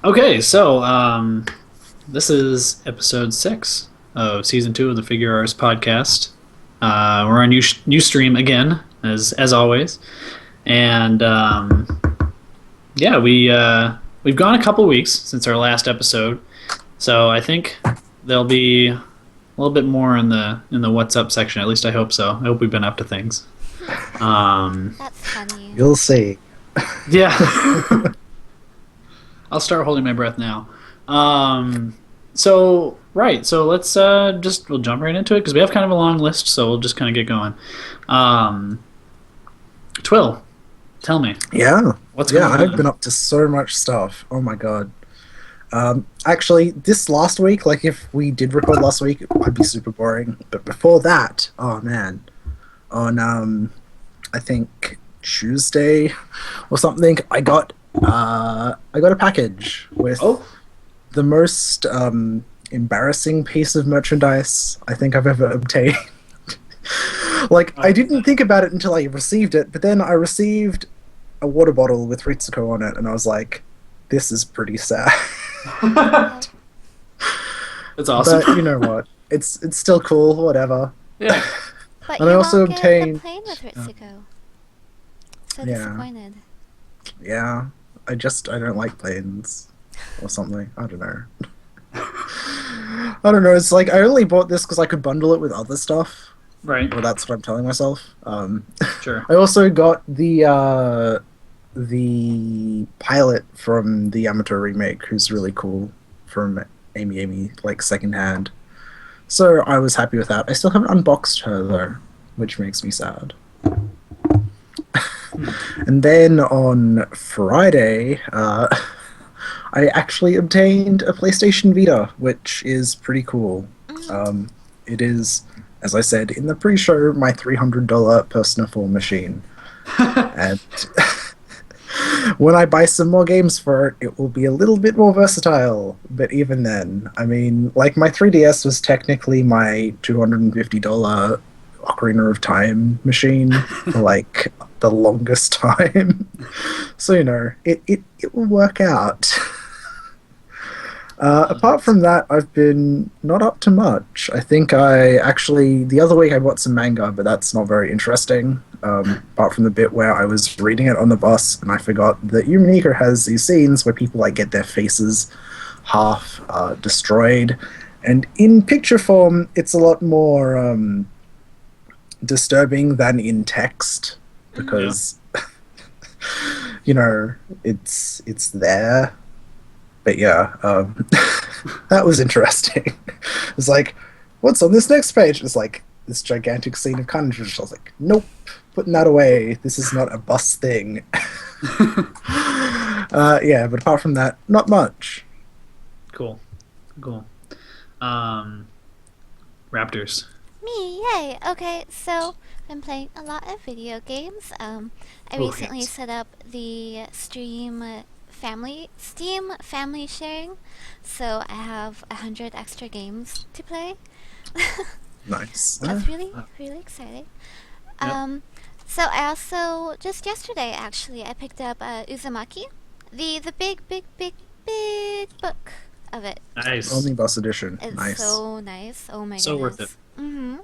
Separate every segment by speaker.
Speaker 1: Okay, so this is episode 6 of season 2 of the Figurawrs Podcast. We're on Ustream again, as always, and yeah, we've gone a couple weeks since our last episode, so I think there'll be a little bit more in the What's Up section. At least I hope so. I hope we've been up to things.
Speaker 2: That's funny.
Speaker 3: You'll see.
Speaker 1: Yeah. I'll start holding my breath now. So let's we'll jump right into it because we have kind of a long list, so we'll just kind of get going. Twill, tell me.
Speaker 3: Yeah.
Speaker 1: What's going on?
Speaker 3: I've been up to so much stuff. Oh my god. Actually, this last week, like if we did record last week, it might be super boring. But before that, oh man, on I think Tuesday or something, I got a package with the most embarrassing piece of merchandise I think I've ever obtained. I didn't think about it until I received it, but then I received a water bottle with Ritsuko on it, and I was like, this is pretty sad.
Speaker 1: That's awesome.
Speaker 3: But you know what? It's still cool, whatever.
Speaker 1: Yeah.
Speaker 2: But
Speaker 3: And
Speaker 2: you
Speaker 3: I also
Speaker 2: won't get
Speaker 3: obtained-
Speaker 2: the plane with Ritsuko. So
Speaker 3: Yeah.
Speaker 2: disappointed.
Speaker 3: Yeah, I don't like planes or something. I don't know. I don't know. It's like I only bought this because I could bundle it with other stuff.
Speaker 1: Right.
Speaker 3: Well, that's what I'm telling myself.
Speaker 1: Sure.
Speaker 3: I also got the pilot from the Yamato remake, who's really cool, from Amy, like secondhand. So I was happy with that. I still haven't unboxed her though, which makes me sad. And then on Friday, I actually obtained a PlayStation Vita, which is pretty cool. It is, as I said in the pre-show, my $300 Persona 4 machine. And when I buy some more games for it, it will be a little bit more versatile. But even then, I mean, like my 3DS was technically my $250 Ocarina of Time machine for like the longest time. So, you know, it will work out. Apart from that, I've been not up to much. I think the other week I bought some manga, but that's not very interesting. Apart from the bit where I was reading it on the bus and I forgot that Yuminika has these scenes where people like get their faces half destroyed. And in picture form, it's a lot more disturbing than in text because, you know, it's there. But yeah, that was interesting. It's like, what's on this next page? It's like this gigantic scene of carnage. I was like, nope, putting that away. This is not a bus thing. Yeah, but apart from that, not much.
Speaker 1: Cool. Raptors.
Speaker 2: Me, yay! Okay, so I'm playing a lot of video games. I recently
Speaker 1: yes.
Speaker 2: set up the Steam family sharing, so I have 100 extra games to play.
Speaker 3: Nice.
Speaker 2: That's really exciting.
Speaker 1: Yep.
Speaker 2: So I also just yesterday actually I picked up Uzumaki, the big book of it.
Speaker 1: Nice.
Speaker 3: Omnibus edition.
Speaker 2: It's
Speaker 3: Nice.
Speaker 2: so nice. Oh my
Speaker 1: So
Speaker 2: goodness.
Speaker 1: worth it.
Speaker 2: Mm-hmm.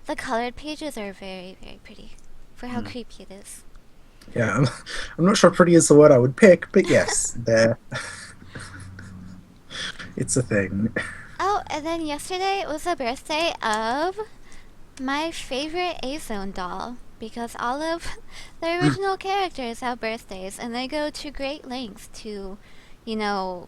Speaker 2: The colored pages are very, very pretty for how creepy it is.
Speaker 3: Yeah, I'm not sure pretty is the word I would pick, but yes, there. It's a thing.
Speaker 2: Oh, and then yesterday was the birthday of my favorite A-Zone doll, because all of the original characters have birthdays, and they go to great lengths to, you know,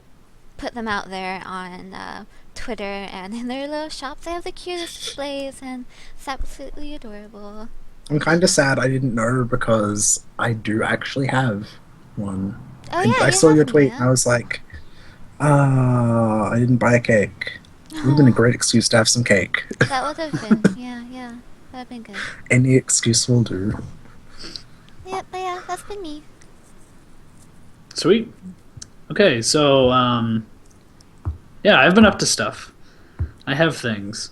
Speaker 2: put them out there on Twitter and in their little shops. They have the cutest displays, and it's absolutely adorable.
Speaker 3: I'm kind of sad I didn't know because I do actually have one.
Speaker 2: Oh
Speaker 3: And
Speaker 2: yeah,
Speaker 3: I
Speaker 2: you
Speaker 3: saw
Speaker 2: have
Speaker 3: your
Speaker 2: them,
Speaker 3: tweet
Speaker 2: yeah?
Speaker 3: and I was like, I didn't buy a cake. It would have been a great excuse to have some cake.
Speaker 2: That would have been, yeah, that would have been good.
Speaker 3: Any excuse will do.
Speaker 2: Yeah, but yeah, that's been me.
Speaker 1: Sweet. Okay, so yeah, I've been up to stuff. I have things.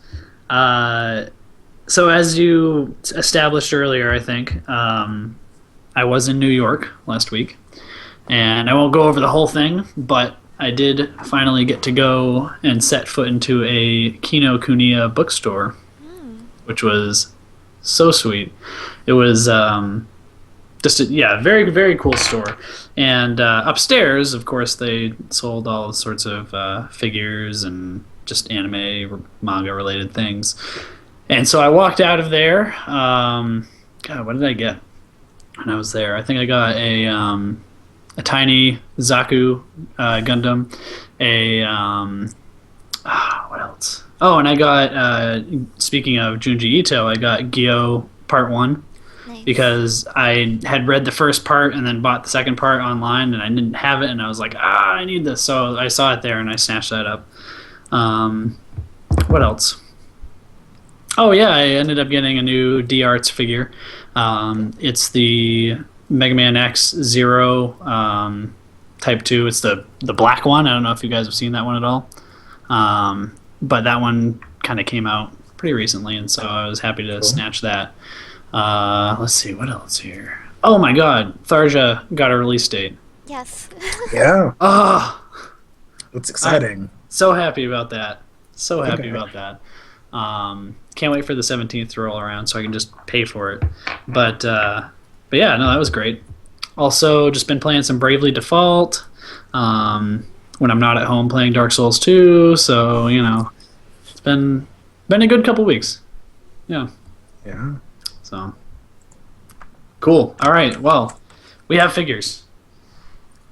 Speaker 1: So as you established earlier, I think, I was in New York last week. And I won't go over the whole thing, but I did finally get to go and set foot into a Kinokuniya bookstore, which was so sweet. It was just a very, very cool store. And upstairs, of course, they sold all sorts of figures and just anime, manga-related things. And so I walked out of there. God, what did I get when I was there? I think I got a tiny Zaku Gundam, what else? Oh, and I got, speaking of Junji Ito, I got Gyo Part 1.
Speaker 2: Nice.
Speaker 1: Because I had read the first part and then bought the second part online, and I didn't have it, and I was like, I need this. So I saw it there, and I snatched that up. What else? Oh, yeah, I ended up getting a new D-Arts figure. It's the Mega Man X Zero Type 2. It's the black one. I don't know if you guys have seen that one at all. But that one kind of came out pretty recently, and so I was happy to snatch that. Let's see, what else here? Oh my god, Tharja got a release date.
Speaker 2: Yes.
Speaker 3: Yeah.
Speaker 1: Oh,
Speaker 3: It's exciting.
Speaker 1: I'm so happy about that. So happy about that. Can't wait for the 17th to roll around so I can just pay for it. But yeah, no, that was great. Also, just been playing some Bravely Default when I'm not at home playing Dark Souls 2. So, it's been a good couple weeks. Yeah.
Speaker 3: Yeah.
Speaker 1: So, cool. All right. Well, we have figures.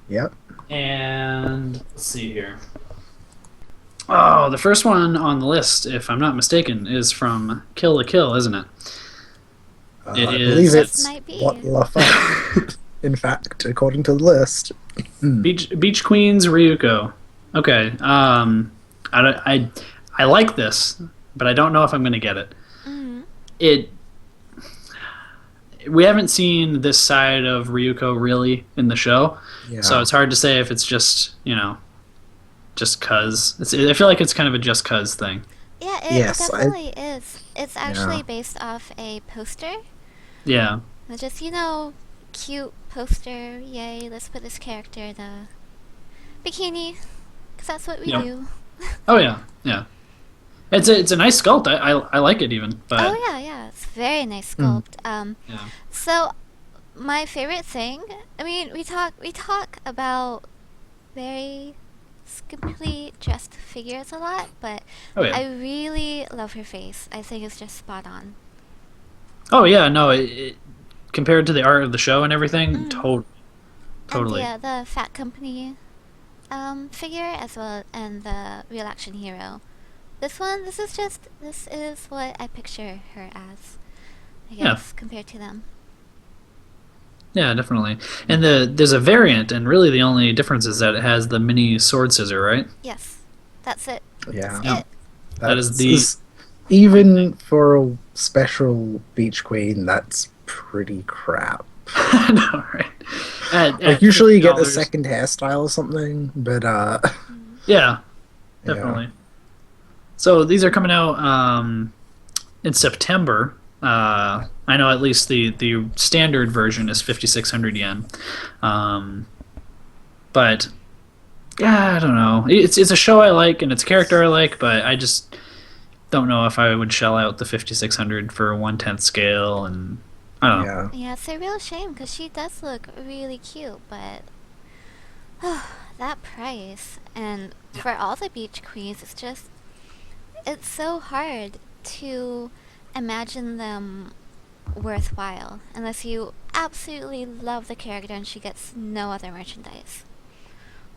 Speaker 3: Yep.
Speaker 1: And let's see here. Oh, the first one on the list, if I'm not mistaken, is from Kill la Kill, isn't it?
Speaker 3: I believe it's
Speaker 2: Might be.
Speaker 3: what La Femme. In fact, according to the list.
Speaker 1: Beach Queens Ryuko. Okay. I like this, but I don't know if I'm going to get it. We haven't seen this side of Ryuko really in the show, so it's hard to say if it's just just cause. I feel like it's kind of a just cause thing.
Speaker 2: Yeah, it definitely is. It's actually based off a poster.
Speaker 1: Yeah.
Speaker 2: It's just, cute poster. Yay, let's put this character in a bikini, because that's what we do.
Speaker 1: Oh yeah, yeah. It's a nice sculpt. I like it even. But
Speaker 2: Oh yeah, it's very nice sculpt.
Speaker 1: yeah.
Speaker 2: So my favorite thing, I mean, we talk about very skimpily dressed figures a lot, but I really love her face. I think it's just spot on.
Speaker 1: Oh yeah, no, compared to the art of the show and everything, totally.
Speaker 2: And the Fat Company figure as well, and the Real Action Hero. This is what I picture her as, I guess, compared to them.
Speaker 1: Yeah, definitely. And there's a variant, and really the only difference is that it has the mini sword scissor, right?
Speaker 2: Yes, that's it.
Speaker 3: Yeah.
Speaker 2: That's it.
Speaker 1: That is the...
Speaker 3: Even for a special Beach Queen, that's pretty crap.
Speaker 1: I know, right?
Speaker 3: Usually you get a second hairstyle or something, but
Speaker 1: yeah, definitely. So these are coming out in September. I know at least the standard version is 5,600 yen. But yeah, I don't know. It's a show I like and it's a character I like, but I just don't know if I would shell out the 5,600 for a 1/10 scale, and I don't know.
Speaker 2: Yeah, it's a real shame because she does look really cute, but that price, and for all the Beach Queens, it's so hard to imagine them worthwhile unless you absolutely love the character and she gets no other merchandise.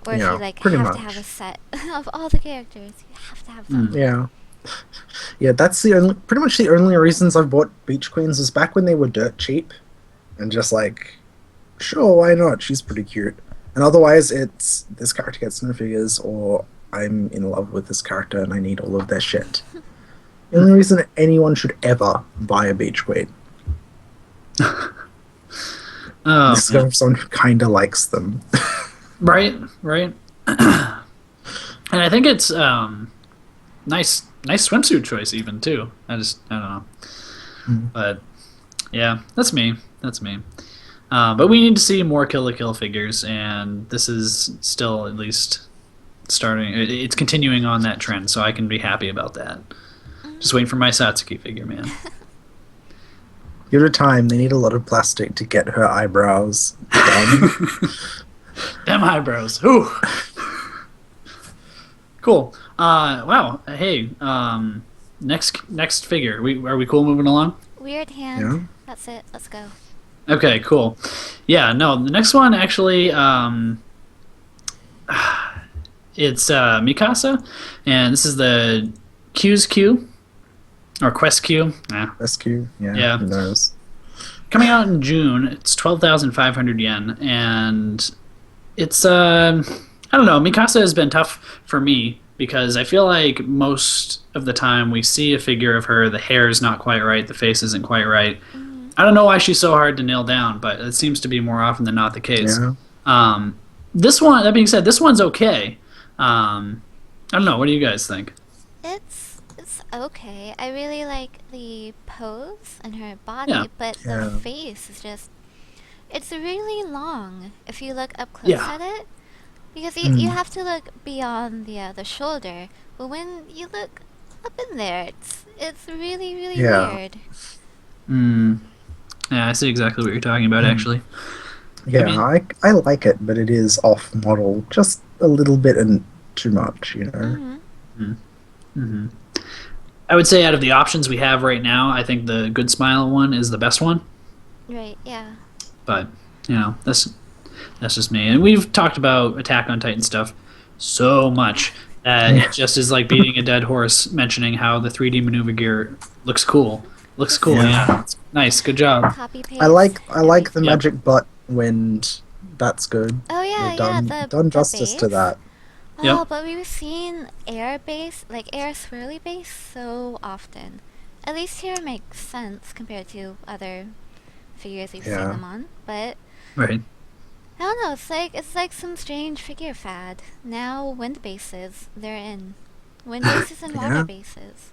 Speaker 2: Or if you have to have a set of all the characters, you have to have them.
Speaker 3: Yeah. Yeah, that's pretty much the only reasons I've bought Beach Queens was back when they were dirt cheap. And just sure, why not? She's pretty cute. And otherwise it's this character gets no figures, or I'm in love with this character and I need all of their shit. The only reason anyone should ever buy a Beach Queen. This is someone who kind of likes them.
Speaker 1: Right. And I think it's nice swimsuit choice even too. I don't know. But yeah, that's me. But we need to see more Kill la Kill figures, and this is still at least It's continuing on that trend, so I can be happy about that. Just waiting for my Satsuki figure, man.
Speaker 3: Give it time. They need a lot of plastic to get her eyebrows done.
Speaker 1: Them eyebrows. Ooh. Cool. Wow. Hey. Next figure. Are we cool moving along?
Speaker 2: Weird hand.
Speaker 3: Yeah.
Speaker 2: That's it. Let's go.
Speaker 1: Okay. Cool. Yeah. No. The next one actually. It's Mikasa, and this is the Q's Q, or Quest Q.
Speaker 3: Rescue.
Speaker 1: Yeah.
Speaker 3: Who knows?
Speaker 1: Coming out in June. It's 12,500 yen, and it's I don't know. Mikasa has been tough for me because I feel like most of the time we see a figure of her, the hair is not quite right, the face isn't quite right. I don't know why she's so hard to nail down, but it seems to be more often than not the case.
Speaker 3: Yeah.
Speaker 1: This one, that being said, this one's okay. I don't know. What do you guys think?
Speaker 2: It's okay. I really like the pose and her body,
Speaker 1: Yeah.
Speaker 2: but
Speaker 3: Yeah.
Speaker 2: the face is just... It's really long if you look up close
Speaker 1: Yeah.
Speaker 2: at it. Because you have to look beyond the shoulder. But when you look up in there, it's really, really
Speaker 3: Yeah.
Speaker 2: weird.
Speaker 1: Yeah, I see exactly what you're talking about, actually.
Speaker 3: Yeah, I like it, but it is off model just a little bit and too much, you know.
Speaker 1: I would say out of the options we have right now, I think the Good Smile one is the best one.
Speaker 2: Right, yeah.
Speaker 1: But, that's just me. And we've talked about Attack on Titan stuff so much that it just is like beating a dead horse mentioning how the 3D maneuver gear looks cool. Looks cool, yeah. It's nice, good job.
Speaker 2: Copy paste.
Speaker 3: I like the
Speaker 1: Yep.
Speaker 3: magic butt wind. That's good.
Speaker 2: Oh yeah,
Speaker 3: They've done,
Speaker 2: the
Speaker 3: done justice to
Speaker 2: base.
Speaker 3: that.
Speaker 2: Oh,
Speaker 1: Yep.
Speaker 2: but we've seen air base, like air swirly base, so often. At least here it makes sense compared to other figures we've seen
Speaker 3: Yeah.
Speaker 2: them on. But
Speaker 1: Right.
Speaker 2: I don't know. It's like some strange figure fad. Now wind bases, they're in. Wind bases and water
Speaker 3: Yeah.
Speaker 2: bases.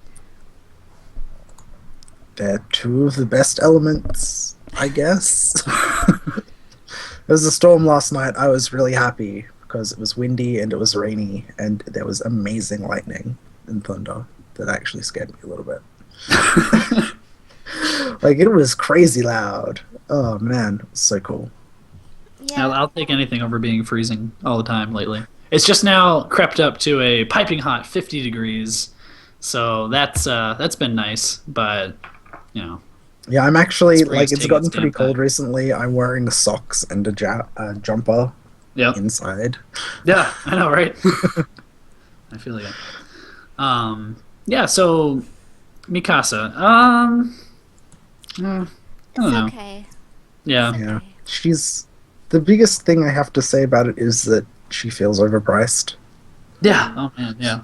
Speaker 3: They're two of the best elements, I guess. There was a storm last night. I was really happy because it was windy and it was rainy and there was amazing lightning and thunder that actually scared me a little bit. Like, it was crazy loud. Oh man, it was so cool.
Speaker 2: Yeah.
Speaker 1: I'll take anything over being freezing all the time lately. It's just now crept up to a piping hot 50 degrees, so that's been nice. But
Speaker 3: Yeah, I'm actually,
Speaker 1: Spring's
Speaker 3: like, it's
Speaker 1: taking
Speaker 3: gotten
Speaker 1: its
Speaker 3: pretty
Speaker 1: damn
Speaker 3: cold
Speaker 1: time.
Speaker 3: recently. I'm wearing socks and a jumper
Speaker 1: yep,
Speaker 3: inside.
Speaker 1: yeah, I know, right? I feel you. Yeah. So Mikasa. I don't know.
Speaker 2: Okay.
Speaker 1: Yeah.
Speaker 3: Yeah.
Speaker 2: Okay.
Speaker 3: She's... The biggest thing I have to say about it is that she feels overpriced.
Speaker 1: Yeah. Oh man. Yeah.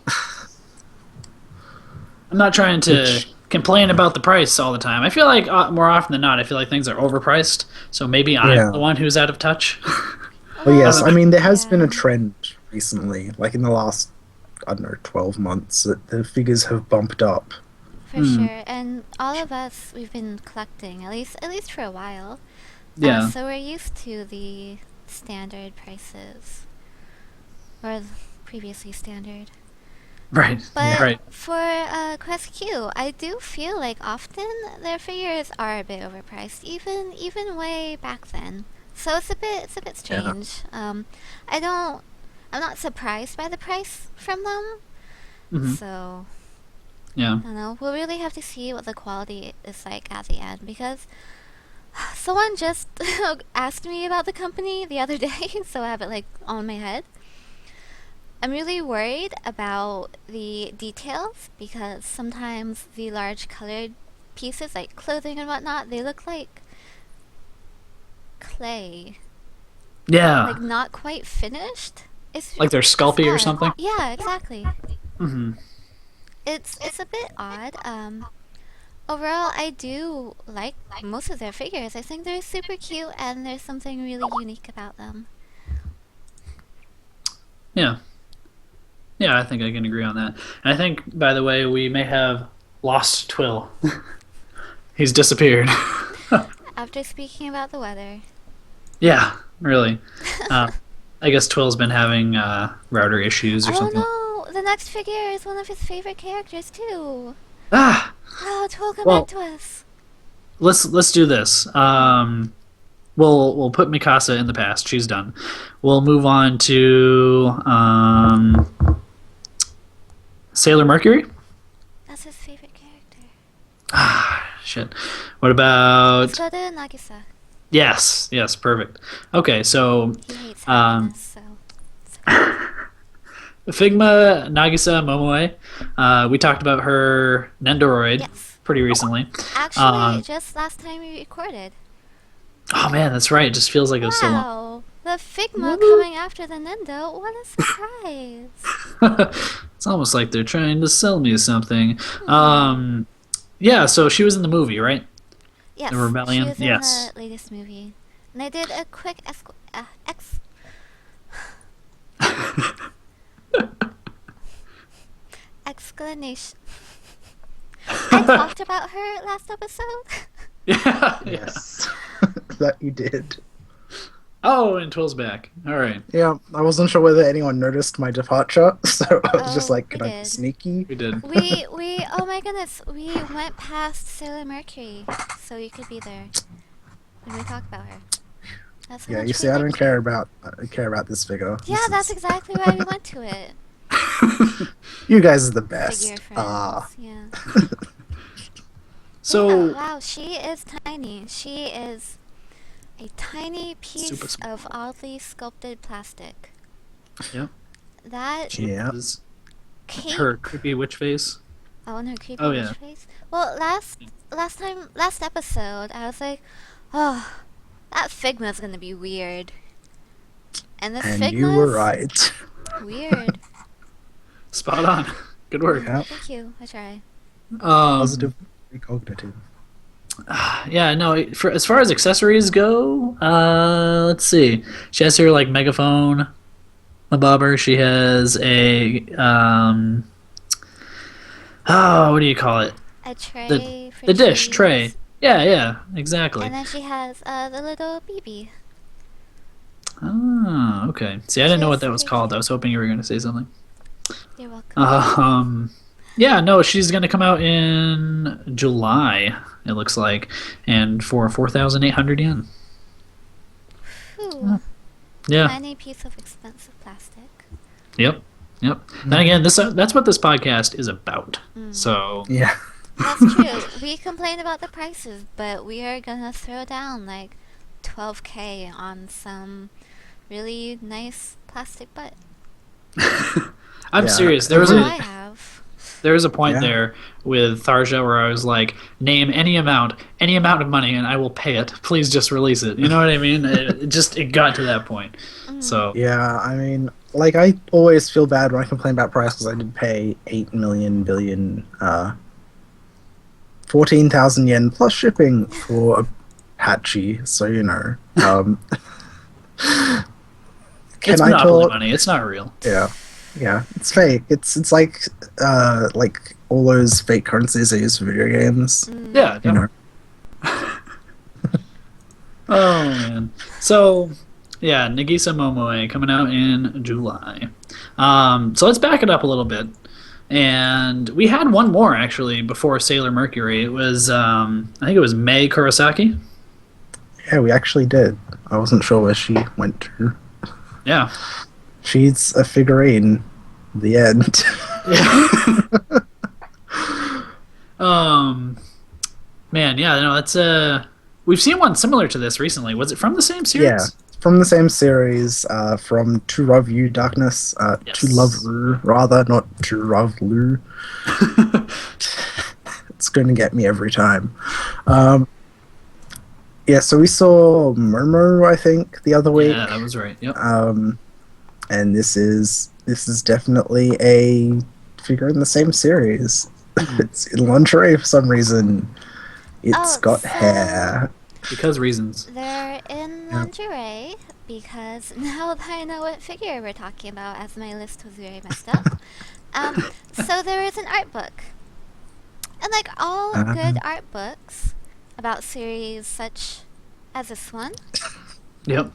Speaker 1: I'm not trying to complain about the price all the time. I feel like more often than not, I feel like things are overpriced. So maybe I'm the one who's out of touch.
Speaker 3: Well, yes, I mean, there has
Speaker 2: yeah.
Speaker 3: been a trend recently, like in the last, I don't know, 12 months, that the figures have bumped up.
Speaker 2: For sure. And all of us, we've been collecting, at least for a while.
Speaker 1: Yeah.
Speaker 2: So we're used to the standard prices. Or previously standard.
Speaker 1: Right.
Speaker 2: But
Speaker 1: Right.
Speaker 2: for Quest Q, I do feel like often their figures are a bit overpriced, even way back then. So it's a bit strange. I'm not surprised by the price from them.
Speaker 1: Mhm.
Speaker 2: So
Speaker 1: Yeah.
Speaker 2: I don't know. We'll really have to see what the quality is like at the end, because someone just asked me about the company the other day, so I have it like on my head. I'm really worried about the details because sometimes the large colored pieces, like clothing and whatnot, they look like clay,
Speaker 1: Yeah.
Speaker 2: like not quite finished. It's
Speaker 1: Like they're sculpey or
Speaker 2: odd.
Speaker 1: something.
Speaker 2: Yeah, exactly.
Speaker 1: Hmm.
Speaker 2: It's a bit odd. Overall, I do like most of their figures. I think they're super cute, and there's something really unique about them.
Speaker 1: Yeah. Yeah, I think I can agree on that. And I think, by the way, we may have lost Twill. He's disappeared.
Speaker 2: After speaking about the weather.
Speaker 1: Yeah, really. I guess Twill's been having router issues or
Speaker 2: Oh
Speaker 1: something.
Speaker 2: no! The next figure is one of his favorite characters too.
Speaker 1: Ah,
Speaker 2: Oh, Twill, come
Speaker 1: well,
Speaker 2: back to us.
Speaker 1: let's do this. We'll put Mikasa in the past. She's done. We'll move on to Sailor Mercury.
Speaker 2: That's his favorite character.
Speaker 1: Ah, shit. What about?
Speaker 2: Let's go to Nagisa.
Speaker 1: Yes, perfect. Okay, so
Speaker 2: He hates happiness, so.
Speaker 1: Figma Nagisa Momoe. We talked about her Nendoroid
Speaker 2: Yes.
Speaker 1: pretty recently.
Speaker 2: Actually, just last time we recorded.
Speaker 1: Oh man, that's right. It just feels like it was so long.
Speaker 2: Wow! The Figma coming after the Nendo. What a surprise!
Speaker 1: It's almost like they're trying to sell me something. Yeah, so she was in the movie, right?
Speaker 2: Yes,
Speaker 1: The Rebellion?
Speaker 2: she was in
Speaker 1: Yes.
Speaker 2: the latest movie. And I did a quick explanation. I talked about her last episode.
Speaker 1: Yeah.
Speaker 3: Yes. That you did.
Speaker 1: Oh, and Twill's back. All right.
Speaker 3: Yeah, I wasn't sure whether anyone noticed my departure, so I was just
Speaker 2: Oh,
Speaker 3: like, can
Speaker 2: we
Speaker 3: I be
Speaker 2: did.
Speaker 3: sneaky?
Speaker 1: We did.
Speaker 2: Oh my goodness, we went past Sailor Mercury, so you could be there when we talk about her. That's how
Speaker 3: Yeah,
Speaker 2: much
Speaker 3: you
Speaker 2: we
Speaker 3: see, I
Speaker 2: liked
Speaker 3: don't
Speaker 2: her.
Speaker 3: care about this figure.
Speaker 2: Yeah,
Speaker 3: This
Speaker 2: that's
Speaker 3: is-
Speaker 2: exactly why we went to it.
Speaker 3: You guys are the
Speaker 2: Figure
Speaker 3: best.
Speaker 2: friends, yeah.
Speaker 1: So,
Speaker 2: Yeah, wow, she is tiny. She is a tiny piece
Speaker 1: Super small.
Speaker 2: of oddly sculpted plastic.
Speaker 1: Yep.
Speaker 2: That
Speaker 1: she
Speaker 3: Yeah.
Speaker 1: is
Speaker 2: cape.
Speaker 1: her creepy witch face.
Speaker 2: Oh, and her creepy
Speaker 1: Oh,
Speaker 2: witch
Speaker 1: yeah.
Speaker 2: face. Well, last episode, I was like, oh, that Figma's gonna be weird. And this
Speaker 3: And
Speaker 2: Figma's
Speaker 3: you were right.
Speaker 2: weird.
Speaker 1: Spot on. Good work.
Speaker 3: Yeah,
Speaker 2: Thank you. I try.
Speaker 3: positive, cognitive.
Speaker 1: Yeah, no. For as far as accessories go, let's see. She has her like megaphone, a bobber. She has a what do you call it?
Speaker 2: A tray for
Speaker 1: The dish
Speaker 2: cheese.
Speaker 1: tray. Yeah, exactly.
Speaker 2: And then she has the little BB.
Speaker 1: Oh, okay. See, I didn't know what that was
Speaker 2: Cheers.
Speaker 1: called. I was hoping you were going to say something.
Speaker 2: You're welcome.
Speaker 1: Yeah, no, she's going to come out in July, it looks like, and for 4,800 yen.
Speaker 2: Ooh,
Speaker 1: Yeah.
Speaker 2: tiny piece of expensive plastic.
Speaker 1: Yep. Then again, that's what this podcast is about.
Speaker 2: Mm.
Speaker 1: So,
Speaker 3: Yeah.
Speaker 2: That's true. We complain about the prices, but we are gonna throw down like 12K on some really nice plastic butt.
Speaker 1: I'm
Speaker 3: Yeah.
Speaker 1: serious.
Speaker 2: That's what I have.
Speaker 1: There was a point
Speaker 3: Yeah.
Speaker 1: there with Tharja where I was like, name any amount of money, and I will pay it. Please just release it. You know what I mean? It got to that point. So
Speaker 3: Yeah, I mean, like, I always feel bad when I complain about price because I did pay 8 million billion, 14,000 yen plus shipping for a Hachi, so you know.
Speaker 1: it's
Speaker 3: I
Speaker 1: monopoly
Speaker 3: talk?
Speaker 1: money. It's not real.
Speaker 3: Yeah, it's fake. It's like all those fake currencies they use for video games.
Speaker 1: Yeah.
Speaker 3: You know.
Speaker 1: Oh man. So yeah, Nagisa Momoe coming out in July. So let's back it up a little bit. And we had one more actually before Sailor Mercury. It was I think it was Mai Kurosaki.
Speaker 3: Yeah, we actually did. I wasn't sure where she went to.
Speaker 1: Yeah.
Speaker 3: She's a figurine. The end.
Speaker 1: Man, yeah, no, that's we've seen one similar to this recently. Was it from the same series?
Speaker 3: Yeah, from the same series, from To Love You Darkness,
Speaker 1: Yes.
Speaker 3: To Love Lu, rather, not To Love Lu. It's going to get me every time. Yeah, so we saw Momo, I think, the other week.
Speaker 1: Yeah, that was right. Yep.
Speaker 3: And this is definitely a figure in the same series. It's in lingerie for some reason. It's
Speaker 2: Oh,
Speaker 3: got
Speaker 2: so-
Speaker 3: hair.
Speaker 1: Because reasons.
Speaker 2: They're in
Speaker 3: Yeah.
Speaker 2: lingerie because now that I know what figure we're talking about, as my list was very messed up. So there is an art book. And like all good art books about series such as this one,
Speaker 1: Yep.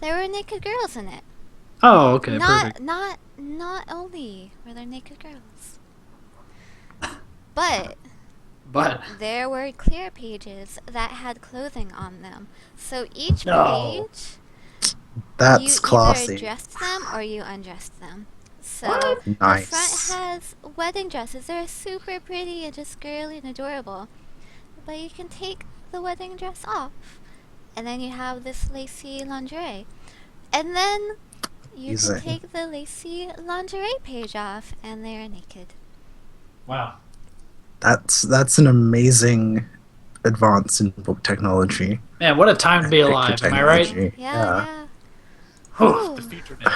Speaker 2: there were naked girls in it.
Speaker 1: Oh, okay, perfect.
Speaker 2: Not only were there naked girls, but there were clear pages that had clothing on them. So each page,
Speaker 3: That's
Speaker 2: you
Speaker 3: classy.
Speaker 2: either dressed them or you undressed them. So
Speaker 3: Nice.
Speaker 2: the front has wedding dresses. They're super pretty and just girly and adorable. But you can take the wedding dress off, and then you have this lacy lingerie. And then you can take the lacy lingerie page off, and they're naked.
Speaker 1: Wow.
Speaker 3: That's an amazing advance in book technology.
Speaker 1: Man, what a time to be alive, am I right?
Speaker 2: Yeah.
Speaker 1: Oh, the future, man.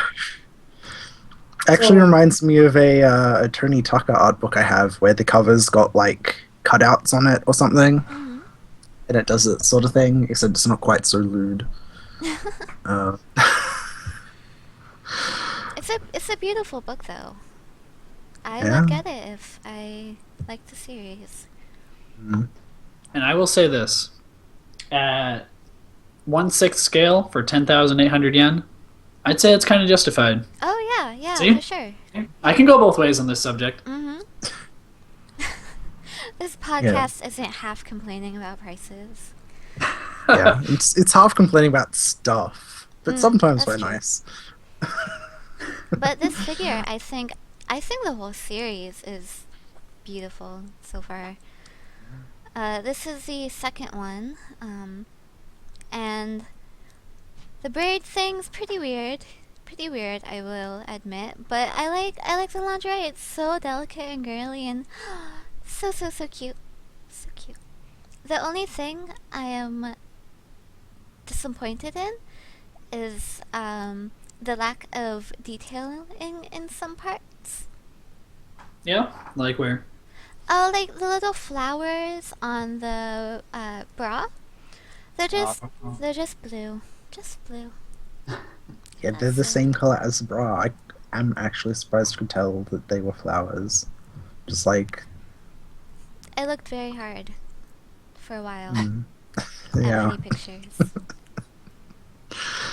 Speaker 3: Actually reminds me of a Tony Taka art book I have where the cover's got like cutouts on it or something.
Speaker 2: Mm-hmm.
Speaker 3: And it does that sort of thing, except it's not quite so lewd.
Speaker 2: It's a beautiful book, though. I would get it if I liked the series.
Speaker 3: Mm.
Speaker 1: And I will say this. At 1/6 scale for 10,800 yen, I'd say it's kind of justified.
Speaker 2: Oh, yeah,
Speaker 1: See?
Speaker 2: for sure.
Speaker 1: I can go both ways on this subject.
Speaker 2: Mm-hmm. This podcast isn't half complaining about prices.
Speaker 3: Yeah, it's half complaining about stuff, but sometimes we're
Speaker 2: true.
Speaker 3: nice.
Speaker 2: But this figure, I think the whole series is beautiful so far. This is the second one, and the braid thing's pretty weird, I will admit. But I like the lingerie. It's so delicate and girly and so cute, so cute. The only thing I am disappointed in is the lack of detail in some parts.
Speaker 1: Yeah? Like where?
Speaker 2: Oh, like the little flowers on the bra. They're just blue. Just blue.
Speaker 3: Yeah, they're the same color as the bra. I'm actually surprised you could tell that they were flowers. Just like...
Speaker 2: I looked very hard for a while
Speaker 3: Yeah.
Speaker 2: at many pictures.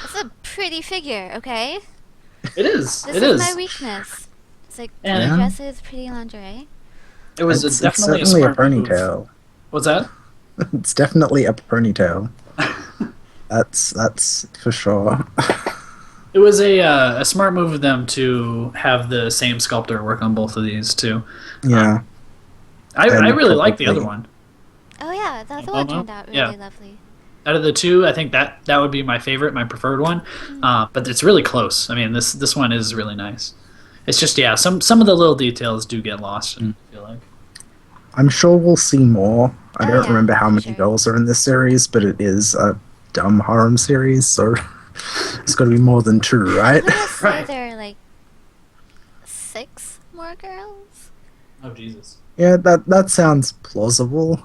Speaker 2: It's a pretty figure, okay?
Speaker 1: It is.
Speaker 2: This
Speaker 1: it
Speaker 2: is
Speaker 1: is.
Speaker 2: my weakness. It's like
Speaker 1: And-
Speaker 2: pretty dresses, pretty lingerie.
Speaker 1: It was
Speaker 3: It's
Speaker 1: definitely a
Speaker 3: certainly a
Speaker 1: smart move.
Speaker 3: ponytail.
Speaker 1: What's that?
Speaker 3: It's definitely a ponytail. That's for sure.
Speaker 1: It was a smart move of them to have the same sculptor work on both of these too.
Speaker 3: Yeah.
Speaker 1: I really like the other
Speaker 3: probably-
Speaker 1: one.
Speaker 2: Oh yeah, the other one turned out really lovely.
Speaker 1: Out of the two, I think that would be my favorite, my preferred one. But it's really close. I mean, this one is really nice. It's just some of the little details do get lost. I feel like.
Speaker 3: I'm sure we'll see more. I don't remember how many
Speaker 2: sure.
Speaker 3: girls are in this series, but it is a dumb harem series, so it's got to be more than 2, right?
Speaker 2: I'm gonna say
Speaker 1: Right.
Speaker 2: there are like 6 more girls,
Speaker 1: Oh Jesus.
Speaker 3: Yeah, that sounds plausible.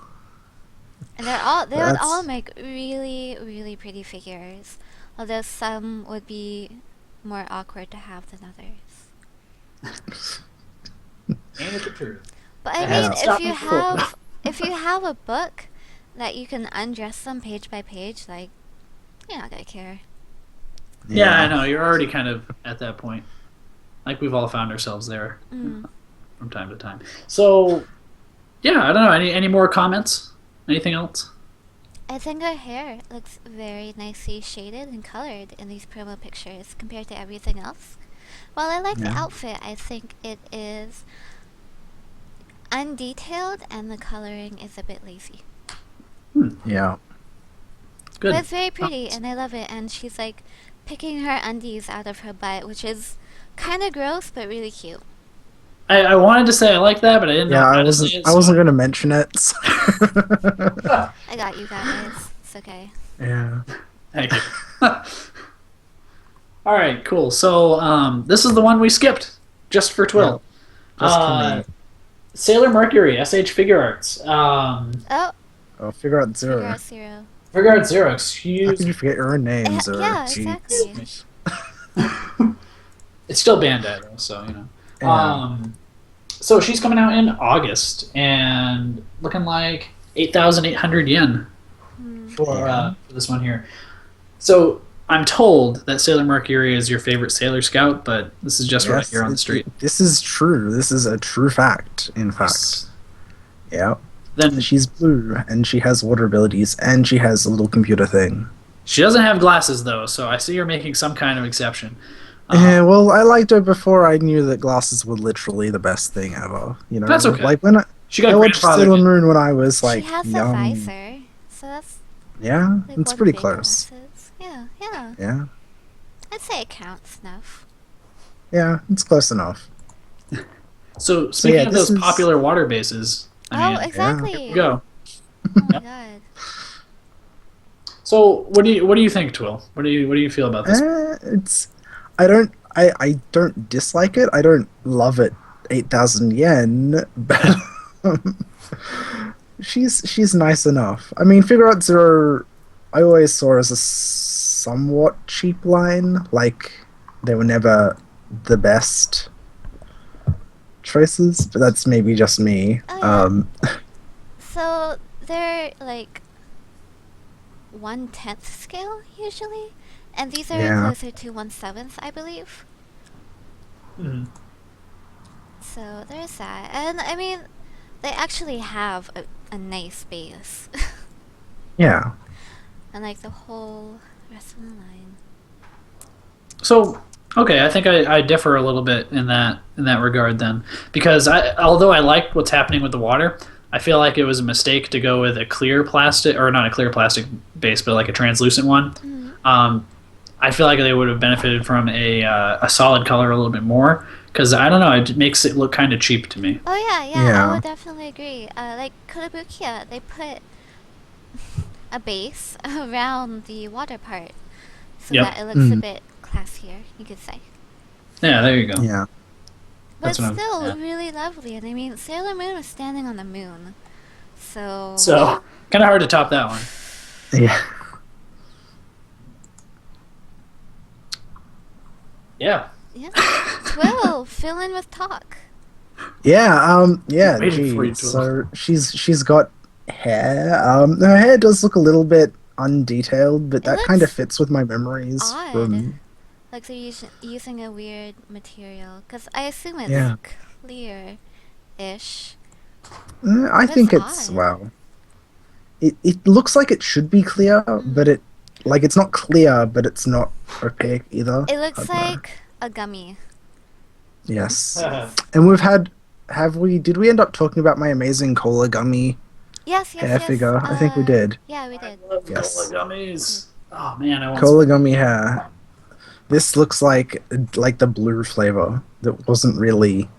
Speaker 2: and they would
Speaker 3: That's-
Speaker 2: all make really, really pretty figures. Although some would be more awkward to have than others.
Speaker 1: Ain't it the truth?
Speaker 2: But I
Speaker 3: Yeah.
Speaker 2: mean,
Speaker 1: Stop
Speaker 2: if you
Speaker 1: me cool.
Speaker 2: have a book that you can undress them page by page, like, you're not gonna care.
Speaker 1: Yeah, I know. You're already kind of at that point. Like we've all found ourselves there from time to time. So, yeah, I don't know. Any more comments? Anything else?
Speaker 2: I think her hair looks very nicely shaded and colored in these promo pictures compared to everything else. While I like the outfit, I think it is undetailed and the coloring is a bit lazy.
Speaker 3: Yeah.
Speaker 1: Good.
Speaker 2: But it's very pretty and I love it. And she's like picking her undies out of her butt, which is kind of gross but really cute.
Speaker 1: I wanted to say I like that, but I didn't know
Speaker 3: Yeah,
Speaker 1: how
Speaker 3: I
Speaker 1: to say
Speaker 3: wasn't.
Speaker 1: it.
Speaker 3: I wasn't gonna mention it. so-
Speaker 2: I got you guys. It's okay.
Speaker 3: yeah.
Speaker 1: Thank you. All right, cool. So this is the one we skipped just for Twill.
Speaker 3: Just for me.
Speaker 1: Sailor Mercury, SH Figuarts.
Speaker 2: Oh,
Speaker 3: Oh, Figuarts Zero.
Speaker 2: Figuarts Zero.
Speaker 1: Figuarts Zero,
Speaker 3: How
Speaker 1: excuse
Speaker 3: could you forget your own names?
Speaker 2: Yeah,
Speaker 3: Jeez.
Speaker 2: exactly.
Speaker 1: It's still Bandai though, so you know.
Speaker 3: Yeah.
Speaker 1: So she's coming out in August and looking like 8,800 yen for this one here. So I'm told that Sailor Mercury is your favorite Sailor Scout, but this is just what I hear on the street.
Speaker 3: This is true. This is a true fact, in fact. Yeah.
Speaker 1: Then
Speaker 3: She's blue, and she has water abilities, and she has a little computer thing.
Speaker 1: she doesn't have glasses, though, so I see you're making some kind of exception.
Speaker 3: Yeah, well, I liked her before I knew that glasses were literally the best thing ever. You know,
Speaker 1: That's okay.
Speaker 3: Like when
Speaker 1: She got
Speaker 3: I watched
Speaker 1: grandfathered
Speaker 3: Sailor
Speaker 1: in.
Speaker 3: Moon when I was like
Speaker 2: she has
Speaker 3: young.
Speaker 2: a visor, so that's
Speaker 3: Yeah,
Speaker 2: like
Speaker 3: it's
Speaker 2: one
Speaker 3: pretty
Speaker 2: big
Speaker 3: close.
Speaker 2: glasses. Yeah.
Speaker 3: Yeah,
Speaker 2: I'd say it counts enough.
Speaker 3: yeah, it's close enough.
Speaker 1: So speaking
Speaker 3: yeah,
Speaker 1: of
Speaker 3: this
Speaker 1: those
Speaker 3: is-
Speaker 1: popular water bases, I mean,
Speaker 2: Exactly.
Speaker 1: here we go.
Speaker 2: Oh my god.
Speaker 1: So what do you think, Twill? What do you feel about this?
Speaker 3: I don't dislike it. I don't love it. 8,000 yen, but she's nice enough. I mean, Figuarts Zero, I always saw as a somewhat cheap line. Like they were never the best choices, but that's maybe just me.
Speaker 2: Oh, yeah. So they're like 1/10 scale usually, and these are
Speaker 3: Yeah.
Speaker 2: closer to 1/7, I believe.
Speaker 1: Mhm.
Speaker 2: So there's that, and I mean, they actually have a nice base,
Speaker 3: Yeah.
Speaker 2: and like the whole rest of the line.
Speaker 1: So okay, I think I differ a little bit in that regard then, because although I like what's happening with the water, I feel like it was a mistake to go with a clear plastic, or not a clear plastic base, but like a translucent one.
Speaker 2: Mhm.
Speaker 1: I feel like they would have benefited from a solid color a little bit more, because I don't know, it makes it look kind of cheap to me.
Speaker 2: Oh yeah,
Speaker 3: Yeah.
Speaker 2: I would definitely agree. Like Kotobukiya, they put a base around the water part, so
Speaker 1: Yep.
Speaker 2: that it looks a
Speaker 3: Mm.
Speaker 2: bit classier, you could say.
Speaker 1: Yeah, there you go.
Speaker 3: Yeah.
Speaker 2: But
Speaker 1: That's
Speaker 2: it's
Speaker 1: what I'm-
Speaker 2: still
Speaker 1: yeah.
Speaker 2: really lovely, and I mean, Sailor Moon was standing on the moon, so...
Speaker 1: So kind of hard to top that one.
Speaker 3: Yeah.
Speaker 1: Yeah.
Speaker 2: Yeah. Twill, fill in with talk.
Speaker 3: Yeah,
Speaker 1: Waiting for you
Speaker 3: geez.
Speaker 1: to-
Speaker 3: So she's got hair. Her hair does look a little bit undetailed, but
Speaker 2: It
Speaker 3: that kind of
Speaker 2: looks
Speaker 3: fits with my memories
Speaker 2: odd.
Speaker 3: from
Speaker 2: Like they're using a weird material, because I assume it's
Speaker 3: Yeah.
Speaker 2: clear-ish.
Speaker 3: I
Speaker 2: That's
Speaker 3: think it's
Speaker 2: odd.
Speaker 3: well. It looks like it should be clear, but it's not clear, but it's not opaque either.
Speaker 2: It looks
Speaker 3: I don't know.
Speaker 2: like a gummy.
Speaker 3: Yes. And did we end up talking about my amazing cola gummy
Speaker 2: Yes.
Speaker 3: hair figure? I think we did.
Speaker 2: Yeah, we did.
Speaker 1: Love
Speaker 3: Yes.
Speaker 1: cola gummies. Oh man, I want
Speaker 3: Cola gummy hair. This looks like the blue flavor that wasn't really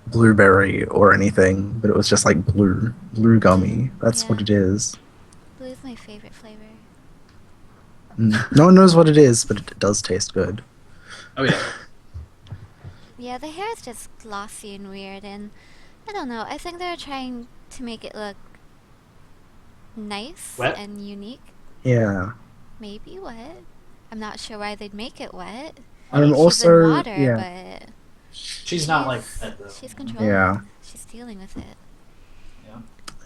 Speaker 3: blueberry or anything, but it was just like blue gummy. That's what
Speaker 2: Yeah.
Speaker 3: it is.
Speaker 2: Blue is my favorite flavor.
Speaker 3: No one knows what it is, but it does taste good.
Speaker 1: Oh yeah.
Speaker 2: Yeah, the hair is just glossy and weird, and I don't know. I think they're trying to make it look nice
Speaker 1: Wet?
Speaker 2: and unique.
Speaker 3: Yeah.
Speaker 2: Maybe wet. I'm not sure why they'd make it wet.
Speaker 1: I mean,
Speaker 2: She's
Speaker 3: also,
Speaker 2: in water,
Speaker 3: yeah.
Speaker 2: but
Speaker 1: She's not like that though.
Speaker 2: she's controlling.
Speaker 3: Yeah.
Speaker 2: She's dealing with it.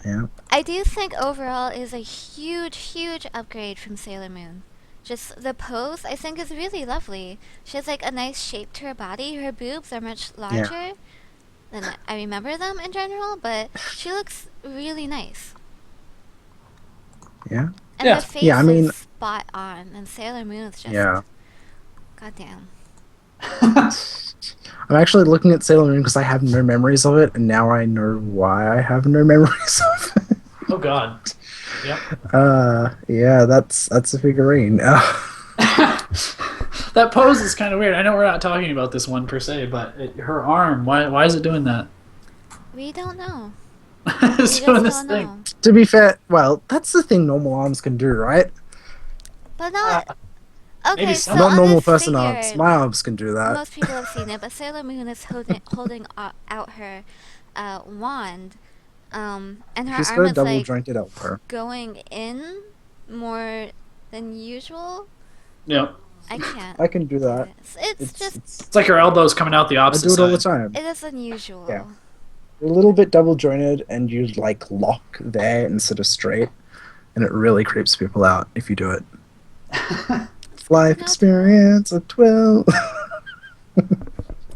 Speaker 3: Yeah.
Speaker 2: I do think overall is a huge upgrade from Sailor Moon. Just the pose, I think, is really lovely. She has like a nice shape to her body. Her boobs are much larger than I remember them in general, but she looks really nice.
Speaker 3: Yeah.
Speaker 2: And
Speaker 1: Yeah.
Speaker 2: the face
Speaker 3: Yeah, I mean-
Speaker 2: is spot on, and Sailor Moon is just
Speaker 3: Yeah.
Speaker 2: goddamn.
Speaker 3: I'm actually looking at Sailor Moon because I have no memories of it, and now I know why I have no memories of it.
Speaker 1: Oh god. Yep.
Speaker 3: Yeah, that's a figurine.
Speaker 1: That pose is kind of weird. I know we're not talking about this one per se, but her arm, why is it doing that?
Speaker 2: We don't know.
Speaker 1: It's
Speaker 2: We
Speaker 1: doing
Speaker 2: just
Speaker 1: this
Speaker 2: don't
Speaker 1: thing.
Speaker 2: know.
Speaker 3: To be fair, well, that's the thing normal arms can do, right?
Speaker 2: But not. Okay,
Speaker 1: maybe
Speaker 2: so
Speaker 1: some.
Speaker 3: Not
Speaker 2: on
Speaker 3: normal
Speaker 2: this
Speaker 3: person
Speaker 2: figure,
Speaker 3: arms. My arms can do that.
Speaker 2: most people have seen it, but Sailor Moon is holding out her wand, and her
Speaker 3: She's
Speaker 2: arm
Speaker 3: got a
Speaker 2: is
Speaker 3: double
Speaker 2: like
Speaker 3: jointed elbow.
Speaker 2: going in more than usual.
Speaker 1: Yep.
Speaker 2: I can't.
Speaker 3: I can do that.
Speaker 2: It's just
Speaker 1: It's like her elbow's coming out the
Speaker 3: I
Speaker 1: opposite
Speaker 3: do it all the
Speaker 1: side.
Speaker 3: time.
Speaker 2: it is unusual.
Speaker 3: Yeah. You're a little bit double jointed, and you like lock there instead of straight, and it really creeps people out if you do it. Life
Speaker 2: No,
Speaker 3: experience of Twill.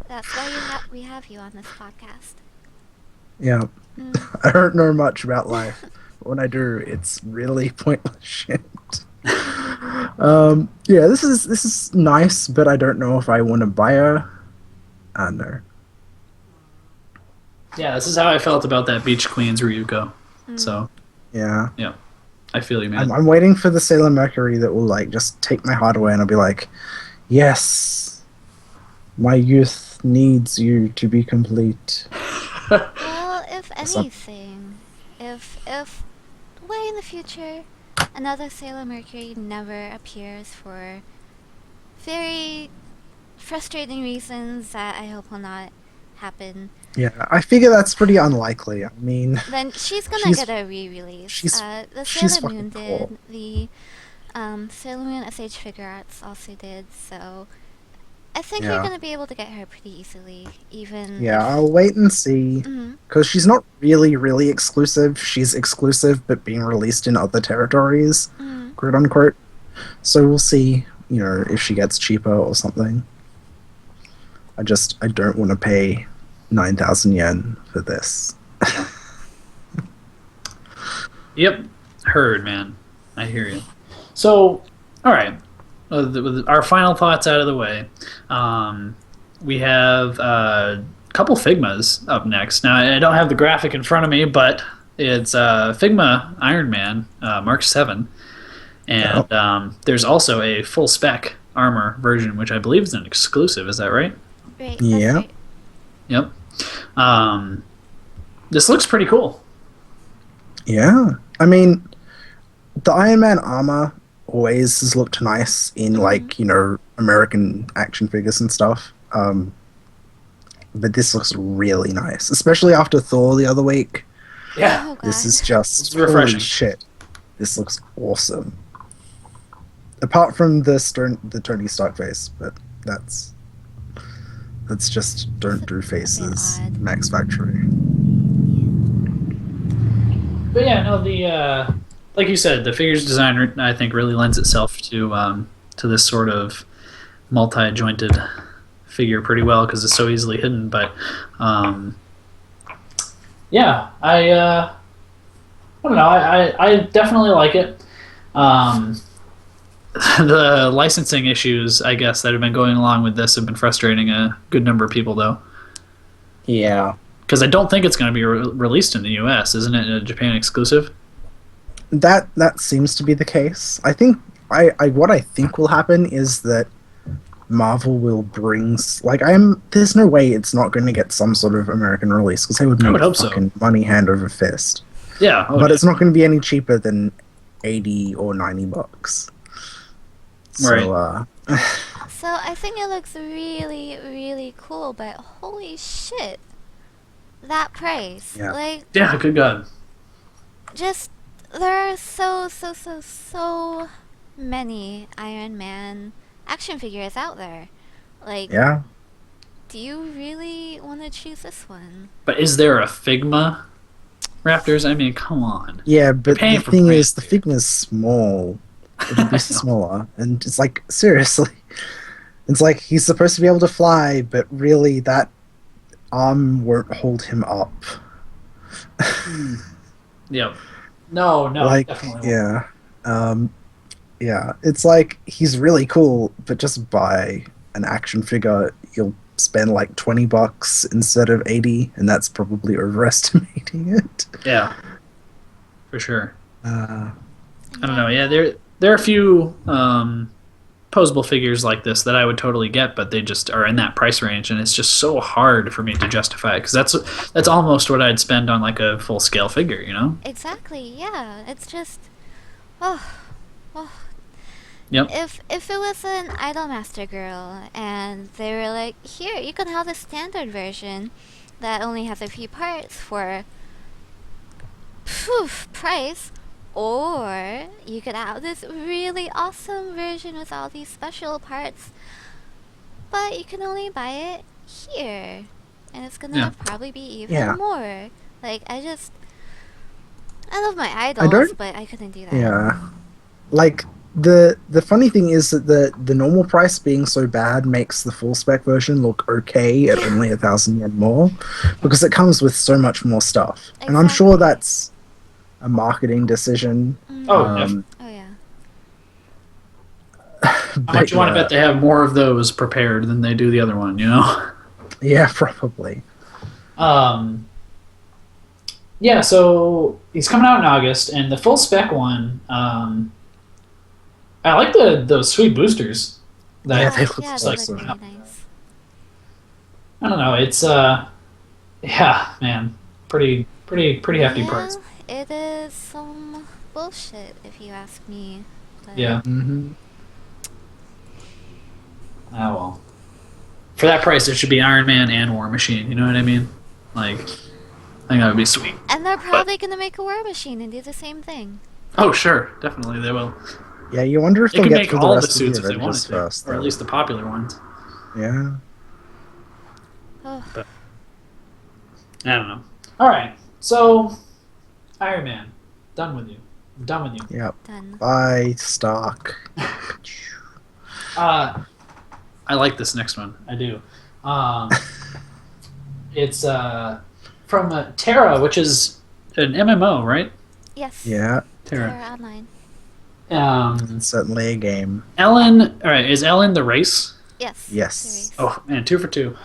Speaker 2: That's why we have you on this podcast.
Speaker 3: Yeah.
Speaker 2: Mm.
Speaker 3: I don't know much about life, but when I do, it's really pointless shit. Yeah, this is nice, but I don't know if I want to buy her. No.
Speaker 1: Yeah, this is how I felt about that Beach Queens Ryuko. So,
Speaker 3: Yeah.
Speaker 1: yeah, I feel you, man.
Speaker 3: I'm waiting for the Sailor Mercury that will like just take my heart away, and I'll be like, yes, my youth needs you to be complete.
Speaker 2: Well, if anything, if way in the future, another Sailor Mercury never appears for very frustrating reasons that I hope will not happen,
Speaker 3: Yeah, I figure that's pretty unlikely. I mean,
Speaker 2: then she's gonna get a re-release. The
Speaker 3: she's
Speaker 2: Sailor Moon
Speaker 3: fucking
Speaker 2: did,
Speaker 3: cool.
Speaker 2: the Sailor Moon SH Figuarts also did, so I think
Speaker 3: Yeah.
Speaker 2: you're gonna be able to get her pretty easily, even
Speaker 3: Yeah,
Speaker 2: if...
Speaker 3: I'll wait and see.
Speaker 2: Mhm.
Speaker 3: Because she's not really exclusive. She's exclusive, but being released in other territories,
Speaker 2: Mhm.
Speaker 3: quote unquote. So we'll see, if she gets cheaper or something. I don't want to pay 9,000 yen for this.
Speaker 1: Yep, heard, man. I hear you. So, all right. With our final thoughts out of the way, we have a couple Figmas up next. Now, I don't have the graphic in front of me, but it's Figma Iron Man Mark 7. And there's also a full spec armor version, which I believe is an exclusive. Is that right?
Speaker 2: Right, that's
Speaker 3: Yeah.
Speaker 2: right.
Speaker 1: Yep. This looks pretty cool.
Speaker 3: Yeah. I mean, the Iron Man armor always has looked nice in, like, American action figures and stuff. But this looks really nice, especially after Thor the other week.
Speaker 1: Yeah.
Speaker 2: Oh, God.
Speaker 3: This is just
Speaker 1: It's refreshing.
Speaker 3: holy shit. This looks awesome. Apart from the Tony Stark face, but that's just don't do faces,
Speaker 2: odd.
Speaker 3: Max Factory.
Speaker 1: But yeah, no, the like you said, the figures design I think really lends itself to this sort of multi-jointed figure pretty well because it's so easily hidden. But yeah, I don't know, I definitely like it. The licensing issues, I guess, that have been going along with this have been frustrating a good number of people, though.
Speaker 3: Yeah.
Speaker 1: Because I don't think it's going to be released in the U.S., isn't it? A Japan exclusive?
Speaker 3: That seems to be the case. I think what I think will happen is that Marvel will bring there's no way it's not going to get some sort of American release because they would make
Speaker 1: hope so.
Speaker 3: fucking money hand over fist.
Speaker 1: Yeah,
Speaker 3: But it's not going to be any cheaper than $80 or $90.
Speaker 1: Right.
Speaker 3: So,
Speaker 2: So I think it looks really, really cool, but holy shit, that price.
Speaker 3: Yeah.
Speaker 2: Like,
Speaker 1: yeah, good God.
Speaker 2: just, there are so many Iron Man action figures out there. Like,
Speaker 3: yeah.
Speaker 2: do you really want to choose this one?
Speaker 1: But is there a Figma Raptors? I mean, come on.
Speaker 3: Yeah, but
Speaker 1: paying
Speaker 3: the
Speaker 1: for
Speaker 3: thing
Speaker 1: print,
Speaker 3: is, the Figma's small. It'll be smaller, and it's like, seriously. It's like, he's supposed to be able to fly, but really that arm won't hold him up.
Speaker 1: Yep. No,
Speaker 3: Like,
Speaker 1: definitely.
Speaker 3: yeah. Yeah, it's like, he's really cool, but just buy an action figure, you'll spend like $20 instead of 80, and that's probably overestimating it.
Speaker 1: Yeah, for sure.
Speaker 3: Uh,
Speaker 1: I don't know. Yeah, there are a few posable figures like this that I would totally get, but they just are in that price range, and it's just so hard for me to justify it because that's almost what I'd spend on like a full scale figure, you know?
Speaker 2: Exactly, yeah. It's just,
Speaker 1: Yep.
Speaker 2: If it was an Idolmaster girl and they were like, here, you can have the standard version that only has a few parts for price, or you could have this really awesome version with all these special parts, but you can only buy it here, and it's gonna probably be even more. Like, I love my idols, but I couldn't do that.
Speaker 3: yeah. Like, The funny thing is that the normal price being so bad makes the full spec version look okay at only 1,000 yen more, because it comes with so much more stuff. And I'm sure
Speaker 2: Exactly.
Speaker 3: that's a marketing decision.
Speaker 1: Oh,
Speaker 2: Oh yeah.
Speaker 1: how much you want to bet they have more of those prepared than they do the other one, you know?
Speaker 3: Yeah, probably.
Speaker 1: Yeah, so he's coming out in August, and the full spec one, I like those sweet boosters.
Speaker 3: Yeah,
Speaker 1: That
Speaker 3: they look
Speaker 2: Yeah, they look
Speaker 3: awesome.
Speaker 2: really nice.
Speaker 1: I don't know. It's yeah, man, pretty hefty price.
Speaker 2: It is some bullshit if you ask me. But
Speaker 1: Yeah.
Speaker 3: Hmm.
Speaker 1: Ah, well. For that price, it should be Iron Man and War Machine. You know what I mean? Like, I think that would be sweet.
Speaker 2: And they're probably gonna make a War Machine and do the same thing.
Speaker 1: Oh, sure, definitely they will.
Speaker 3: Yeah, you wonder if
Speaker 1: They
Speaker 3: they'll
Speaker 1: could
Speaker 3: get
Speaker 1: make
Speaker 3: through the
Speaker 1: all the
Speaker 3: rest of
Speaker 1: suits
Speaker 3: the
Speaker 1: if they wanted
Speaker 3: Avengers
Speaker 1: to,
Speaker 3: first,
Speaker 1: or at
Speaker 3: though.
Speaker 1: least the popular ones.
Speaker 3: Yeah.
Speaker 2: Oh,
Speaker 1: I don't know. All right, so Iron Man, done with you. I'm done with you.
Speaker 3: Yep.
Speaker 2: done.
Speaker 3: Bye, Stark.
Speaker 1: I like this next one. I do. It's from Terra, which is an MMO, right?
Speaker 2: Yes.
Speaker 3: Yeah,
Speaker 1: Terra.
Speaker 2: Terra Online.
Speaker 3: it's certainly a game.
Speaker 1: Ellen. All right, is Ellen the race?
Speaker 2: Yes.
Speaker 3: Yes.
Speaker 2: Series.
Speaker 1: Oh man, 2 for 2.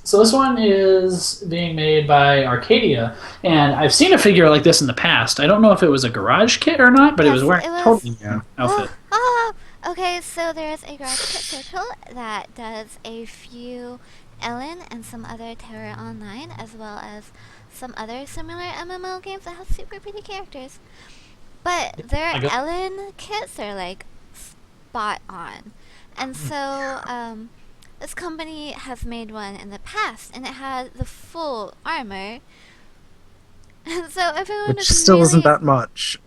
Speaker 1: So this one is being made by Arcadia, and I've seen a figure like this in the past. I don't know if it was a garage kit or not, but it
Speaker 2: Yes,
Speaker 1: was wearing
Speaker 2: it
Speaker 1: a
Speaker 2: was.
Speaker 1: totally
Speaker 3: Yeah.
Speaker 1: outfit.
Speaker 2: Okay, so there's a garage kit circle that does a few Ellen and some other Terra Online, as well as some other similar MMO games that have super pretty characters. But their
Speaker 1: I got-
Speaker 2: Ellen kits are like spot on. And so, this company has made one in the past, and it had the full armor. And so everyone
Speaker 3: Which
Speaker 2: is
Speaker 3: still
Speaker 2: really
Speaker 3: isn't that much.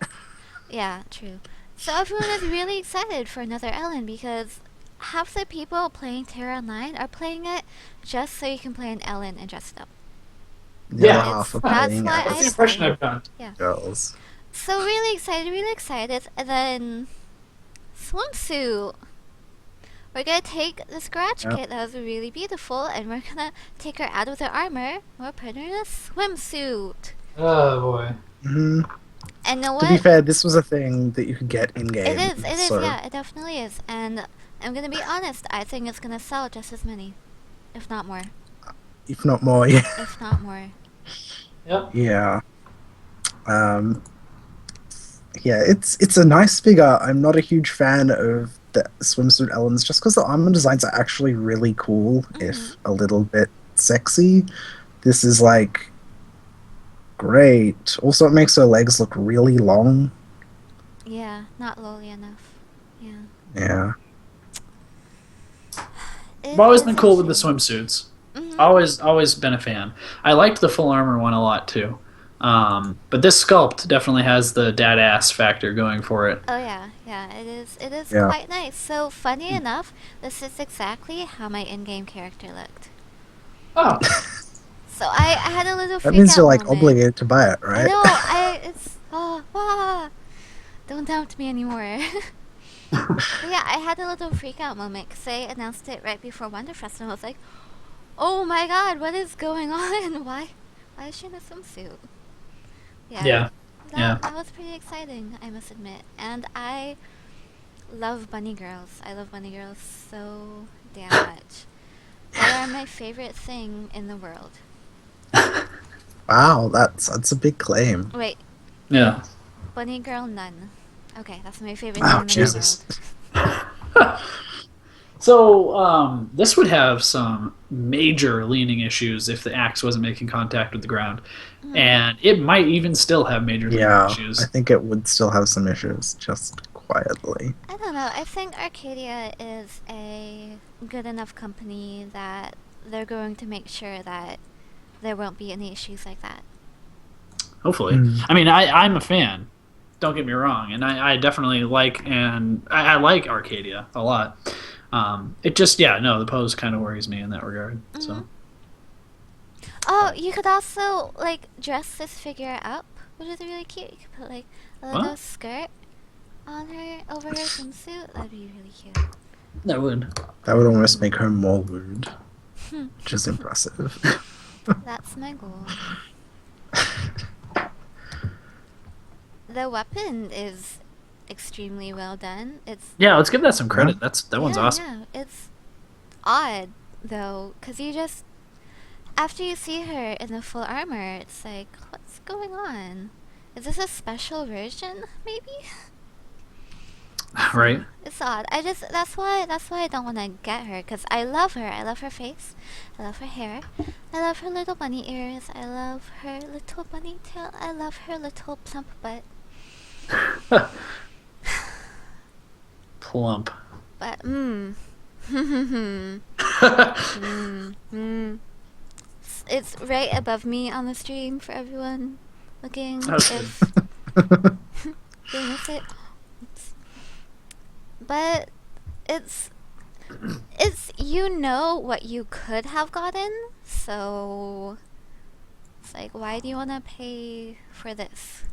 Speaker 2: Yeah, true. So everyone is really excited for another Ellen because half the people playing Terra Online are playing it just so you can play an Ellen and dress it up.
Speaker 1: Yeah.
Speaker 3: Half of
Speaker 2: That's
Speaker 3: playing
Speaker 2: why
Speaker 1: That's the
Speaker 2: I-
Speaker 1: impression I've gotten.
Speaker 3: girls.
Speaker 2: So really excited. And then swimsuit. We're gonna take this garage
Speaker 3: Yep.
Speaker 2: kit that was really beautiful, and we're gonna take her out of the armor. We'll put her in a swimsuit.
Speaker 1: Oh boy.
Speaker 3: Hmm.
Speaker 2: And know
Speaker 3: To be
Speaker 2: what?
Speaker 3: fair, this was a thing that you could get in game.
Speaker 2: It is,
Speaker 3: so,
Speaker 2: yeah, it definitely is. And I'm gonna be honest, I think it's gonna sell just as many, if not more.
Speaker 3: if not more, yeah.
Speaker 2: If not more.
Speaker 1: Yep.
Speaker 3: Yeah. Yeah, it's a nice figure. I'm not a huge fan of the swimsuit Ellens just because the armor designs are actually really cool, if a little bit sexy. This is like great. Also, it makes her legs look really long.
Speaker 2: Yeah, not lowly enough. Yeah.
Speaker 3: Yeah.
Speaker 1: I've always been cool with the swimsuits.
Speaker 2: Mm-hmm.
Speaker 1: Always been a fan. I liked the full armor one a lot too. But this sculpt definitely has the dad ass factor going for it.
Speaker 2: Oh yeah, it is
Speaker 3: Yeah.
Speaker 2: quite nice. So funny enough, this is exactly how my in-game character looked.
Speaker 1: Oh,
Speaker 2: So I had a little freak
Speaker 3: That means
Speaker 2: out
Speaker 3: you're like
Speaker 2: moment.
Speaker 3: obligated to buy it, right?
Speaker 2: I know, don't tempt me anymore. But yeah, I had a little freak out moment because they announced it right before Wonderfest, and I was like, "Oh my God, what is going on? Why is she in a swimsuit?"
Speaker 1: yeah.
Speaker 2: That was pretty exciting, I must admit. And I love bunny girls. I love bunny girls so damn much. They are my favorite thing in the world.
Speaker 3: Wow, that's a big claim.
Speaker 2: Wait,
Speaker 1: Yeah.
Speaker 2: bunny girl none. Okay, that's my favorite
Speaker 3: Wow,
Speaker 2: thing in
Speaker 3: Jesus.
Speaker 2: the world.
Speaker 1: So this would have some major leaning issues if the axe wasn't making contact with the ground, and it might even still have major leaning
Speaker 3: Yeah,
Speaker 1: issues.
Speaker 3: I think it would still have some issues, just quietly.
Speaker 2: I don't know. I think Arcadia is a good enough company that they're going to make sure that there won't be any issues like that.
Speaker 1: Hopefully.
Speaker 3: Mm.
Speaker 1: I mean, I'm a fan. Don't get me wrong, and I definitely like I like Arcadia a lot. It just the pose kind of worries me in that regard. So
Speaker 2: Oh, you could also like dress this figure up, which is really cute. You could put like a little
Speaker 1: What?
Speaker 2: skirt on her over her swimsuit. That'd be really cute.
Speaker 1: That would.
Speaker 3: That would almost make her more rude, which is impressive.
Speaker 2: That's my goal. The weapon is extremely well done. It's
Speaker 1: Yeah, let's give that some credit. That one's awesome.
Speaker 2: Yeah, it's odd though, cause you just after you see her in the full armor, it's like, what's going on? Is this a special version, maybe?
Speaker 1: Right.
Speaker 2: It's odd. That's why I don't want to get her, cause I love her. I love her face. I love her hair. I love her little bunny ears. I love her little bunny tail. I love her little plump butt.
Speaker 1: Plump.
Speaker 2: But it's right above me on the stream for everyone looking.
Speaker 1: Okay.
Speaker 2: If they miss it. Oops. But it's you know what you could have gotten, so it's like, why do you want to pay for this?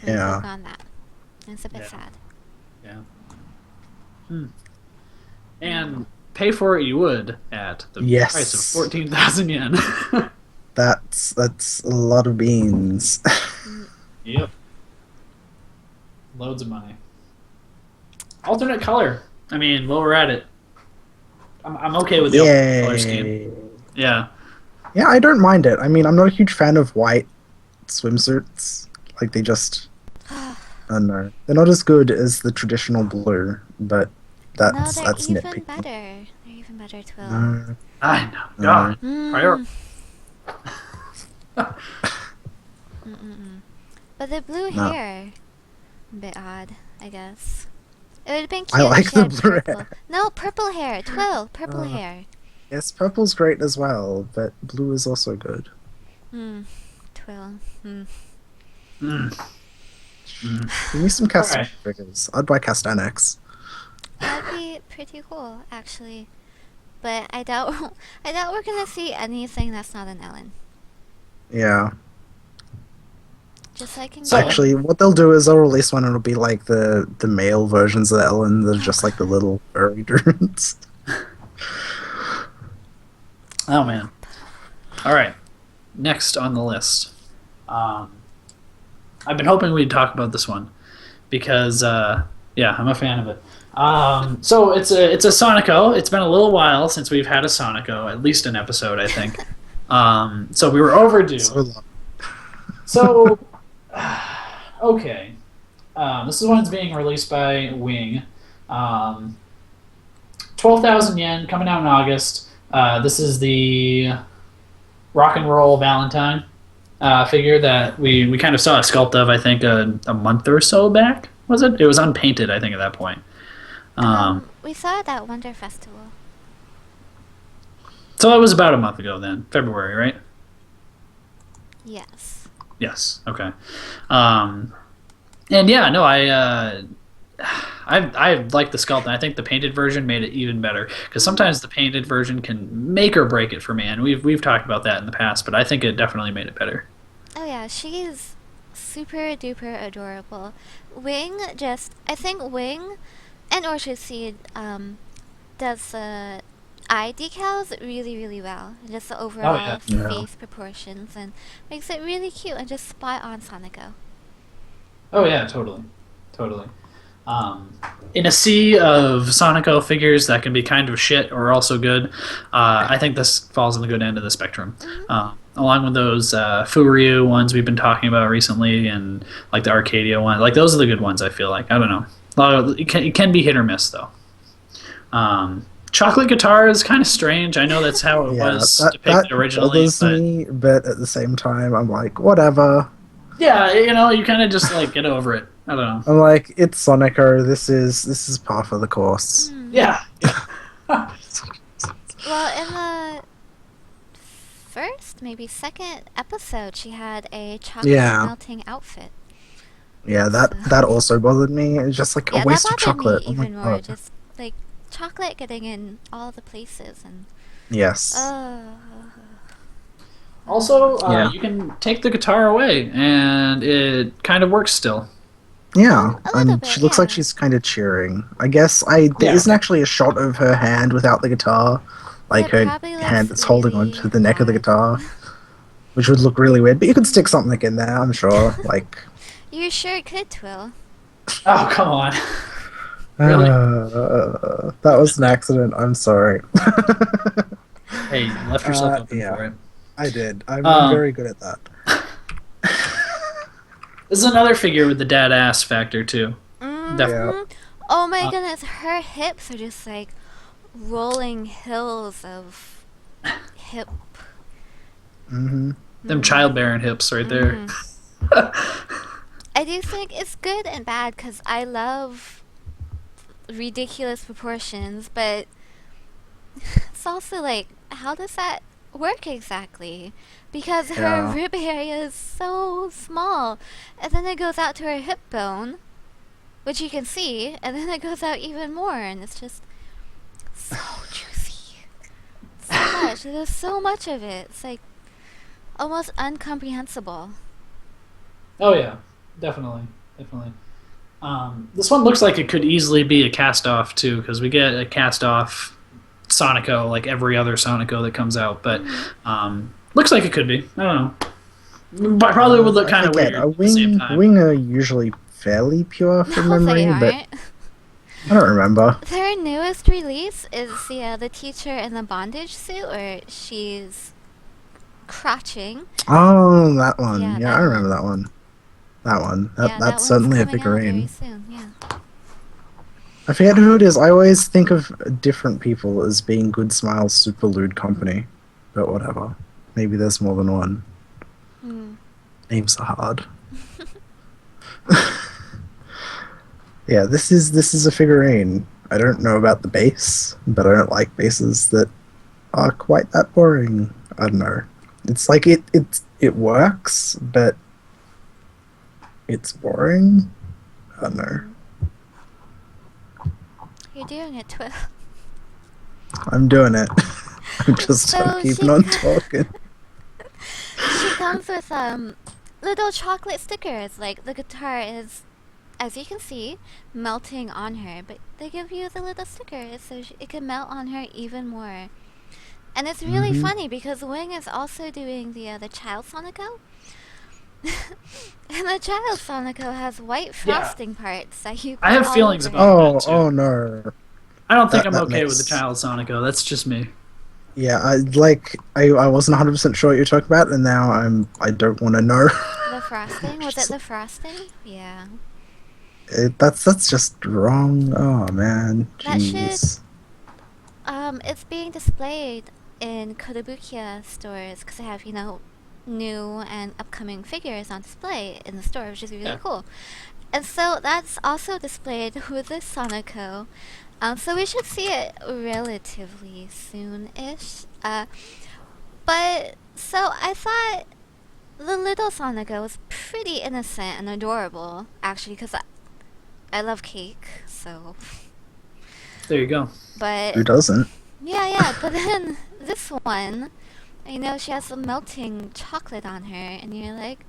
Speaker 2: You
Speaker 3: Yeah.
Speaker 2: could've gone that. And it's a bit sad.
Speaker 1: Yeah. And pay for it you would at the
Speaker 3: Yes.
Speaker 1: price of 14,000 yen.
Speaker 3: That's a lot of beans.
Speaker 1: Yep. Loads of money. Alternate color. I mean, while we're at it, I'm okay with the alternate color scheme. Yeah.
Speaker 3: Yeah, I don't mind it. I mean, I'm not a huge fan of white swimsuits. Like, they just... I don't know. They're not as good as the traditional blue, but
Speaker 2: No,
Speaker 3: that's
Speaker 2: they're even
Speaker 3: nitpicking.
Speaker 2: better. They're even better, Twill.
Speaker 3: No,
Speaker 1: I know.
Speaker 3: no.
Speaker 1: God.
Speaker 2: But the blue
Speaker 3: No.
Speaker 2: hair, a bit odd, I guess. It would have been
Speaker 3: I
Speaker 2: cute
Speaker 3: like
Speaker 2: if she
Speaker 3: the
Speaker 2: had
Speaker 3: blue
Speaker 2: purple.
Speaker 3: hair.
Speaker 2: No, purple hair, Twill, purple hair.
Speaker 3: Yes, purple's great as well, but blue is also good.
Speaker 2: Twill.
Speaker 3: Give me some cast
Speaker 1: Alright.
Speaker 3: figures. I'd buy Castanex.
Speaker 2: That'd be pretty cool, actually. But I doubt we're gonna see anything that's not an Ellen.
Speaker 3: Yeah.
Speaker 2: Just so I can
Speaker 1: So-
Speaker 2: get
Speaker 3: Actually, what they'll do is they'll release one and it'll be like the male versions of Ellen. They're just like the little furry dudes.
Speaker 1: Oh, man. All right. Next on the list. I've been hoping we'd talk about this one because, yeah, I'm a fan of it. So it's a Sonico. It's been a little while since we've had a Sonico, at least an episode, I think. So we were overdue.
Speaker 3: So long.
Speaker 1: So, okay. This is one's being released by Wing. 12,000 yen, coming out in August. This is the Rock and Roll Valentine figure that we kind of saw a sculpt of, I think, a month or so back. Was it? It was unpainted, I think, at that point.
Speaker 2: we saw it at Wonder Festival.
Speaker 1: So it was about a month ago then, February, right?
Speaker 2: Yes.
Speaker 1: Yes. Okay. And yeah, no, I like the sculpt, and I think the painted version made it even better because sometimes the painted version can make or break it for me, and we've talked about that in the past, but I think it definitely made it better.
Speaker 2: Oh yeah, she's super duper adorable. I think Wing and Orchard Seed does the eye decals really, really well. Just the overall
Speaker 3: Yeah.
Speaker 2: face proportions and makes it really cute and just spot on Sonico.
Speaker 1: Oh yeah, totally. In a sea of Sonico figures that can be kind of shit or also good, I think this falls on the good end of the spectrum. Along with those Furyu ones we've been talking about recently, and like the Arcadia one, like those are the good ones. I feel like I don't know. It can be hit or miss though. Chocolate guitar is kind of strange. I know that's how it was depicted originally,
Speaker 3: bothers me, but at the same time, I'm like, whatever.
Speaker 1: yeah, you kind of just like get over it. I don't know.
Speaker 3: I'm like, it's Sonico. This is par for the course.
Speaker 1: Yeah.
Speaker 2: Well, in the first, maybe second episode, she had a chocolate
Speaker 3: Yeah.
Speaker 2: melting outfit.
Speaker 3: Yeah, that also bothered me. It's just like
Speaker 2: Yeah,
Speaker 3: a waste
Speaker 2: that
Speaker 3: of
Speaker 2: bothered
Speaker 3: chocolate.
Speaker 2: me
Speaker 3: Oh my
Speaker 2: even more.
Speaker 3: God.
Speaker 2: Just like chocolate getting in all the places and
Speaker 3: Yes.
Speaker 1: Also,
Speaker 3: Yeah.
Speaker 1: you can take the guitar away, and it kind of works still.
Speaker 3: Yeah,
Speaker 2: A little
Speaker 3: and
Speaker 2: bit,
Speaker 3: she looks like
Speaker 2: yeah.
Speaker 3: she's kind of cheering. I guess there
Speaker 1: Yeah.
Speaker 3: isn't actually a shot of her hand without the guitar, like
Speaker 2: It
Speaker 3: her
Speaker 2: probably looks
Speaker 3: hand that's holding
Speaker 2: really
Speaker 3: onto the neck of the
Speaker 2: odd.
Speaker 3: guitar, which would look really weird. But you could stick something in there, I'm sure. Like,
Speaker 2: You sure could, Twill.
Speaker 1: Oh, come on. Really?
Speaker 3: that was an accident. I'm sorry.
Speaker 1: Hey, you left yourself open
Speaker 3: yeah.
Speaker 1: for it.
Speaker 3: I did. I'm
Speaker 1: Um,
Speaker 3: very good at that.
Speaker 1: This is another figure with the dad ass factor too.
Speaker 2: Mm-hmm.
Speaker 3: Yeah.
Speaker 2: Oh my
Speaker 1: Uh,
Speaker 2: goodness, her hips are just like rolling hills of hip.
Speaker 3: Hmm.
Speaker 1: Them childbearing hips right there.
Speaker 2: I do think it's good and bad because I love ridiculous proportions, but it's also like, how does that work exactly? Because her
Speaker 3: Yeah.
Speaker 2: rib area is so small, and then it goes out to her hip bone, which you can see, and then it goes out even more, and it's just so juicy. So much. There's so much of it. It's like almost incomprehensible.
Speaker 1: Oh yeah, definitely. This one looks like it could easily be a cast off too, because we get a cast off Sonico like every other Sonico that comes out, but looks like it could be. I don't know. But probably would look kind of weird
Speaker 3: A
Speaker 1: at the same
Speaker 3: wing,
Speaker 1: time.
Speaker 3: wing are usually fairly pure from
Speaker 2: No,
Speaker 3: memory,
Speaker 2: they
Speaker 3: but
Speaker 2: aren't.
Speaker 3: I don't remember.
Speaker 2: Their newest release is the teacher in the bondage suit where she's crouching.
Speaker 3: Oh, that one.
Speaker 2: Yeah,
Speaker 3: Yeah,
Speaker 2: that
Speaker 3: I remember
Speaker 2: one.
Speaker 3: that one. That one.
Speaker 2: Yeah, that
Speaker 3: That's certainly a
Speaker 2: one's coming out very
Speaker 3: figurine.
Speaker 2: soon, yeah.
Speaker 3: I forget who it is. I always think of different people as being Good Smiles Super Lewd Company, but whatever. Maybe there's more than one. Names are hard. Yeah, this is a figurine. I don't know about the base, but I don't like bases that are quite that boring. I don't know. It's like it works, but it's boring. I don't know.
Speaker 2: You're doing it, Twill.
Speaker 3: I'm doing it. I'm just
Speaker 2: So
Speaker 3: keeping
Speaker 2: she
Speaker 3: on
Speaker 2: co-
Speaker 3: talking.
Speaker 2: She comes with little chocolate stickers. Like the guitar is, as you can see, melting on her, but they give you the little stickers so it can melt on her even more. And it's really funny because Wing is also doing the child Sonico. And the child Sonico has white frosting parts that you put
Speaker 1: I have
Speaker 2: all
Speaker 1: feelings
Speaker 2: over
Speaker 1: about
Speaker 2: it.
Speaker 1: that, too.
Speaker 3: Oh no.
Speaker 1: I don't think
Speaker 3: that
Speaker 1: I'm okay
Speaker 3: makes-
Speaker 1: with the child Sonico. That's just me.
Speaker 3: Yeah, I wasn't 100% sure what you're talking about, and now I don't want to know.
Speaker 2: The frosting? Was it the frosting? Yeah.
Speaker 3: That's just wrong. Oh man,
Speaker 2: That
Speaker 3: jeez.
Speaker 2: It's being displayed in Kotobukiya stores because they have, new and upcoming figures on display in the store, which is really
Speaker 1: Yeah.
Speaker 2: cool. And so that's also displayed with this Sonico. So we should see it relatively soon-ish. But so I thought the little Sonico was pretty innocent and adorable, actually, because I love cake, so.
Speaker 1: There you go.
Speaker 2: But
Speaker 3: Who doesn't?
Speaker 2: yeah. But then this one, she has some melting chocolate on her, and you're like,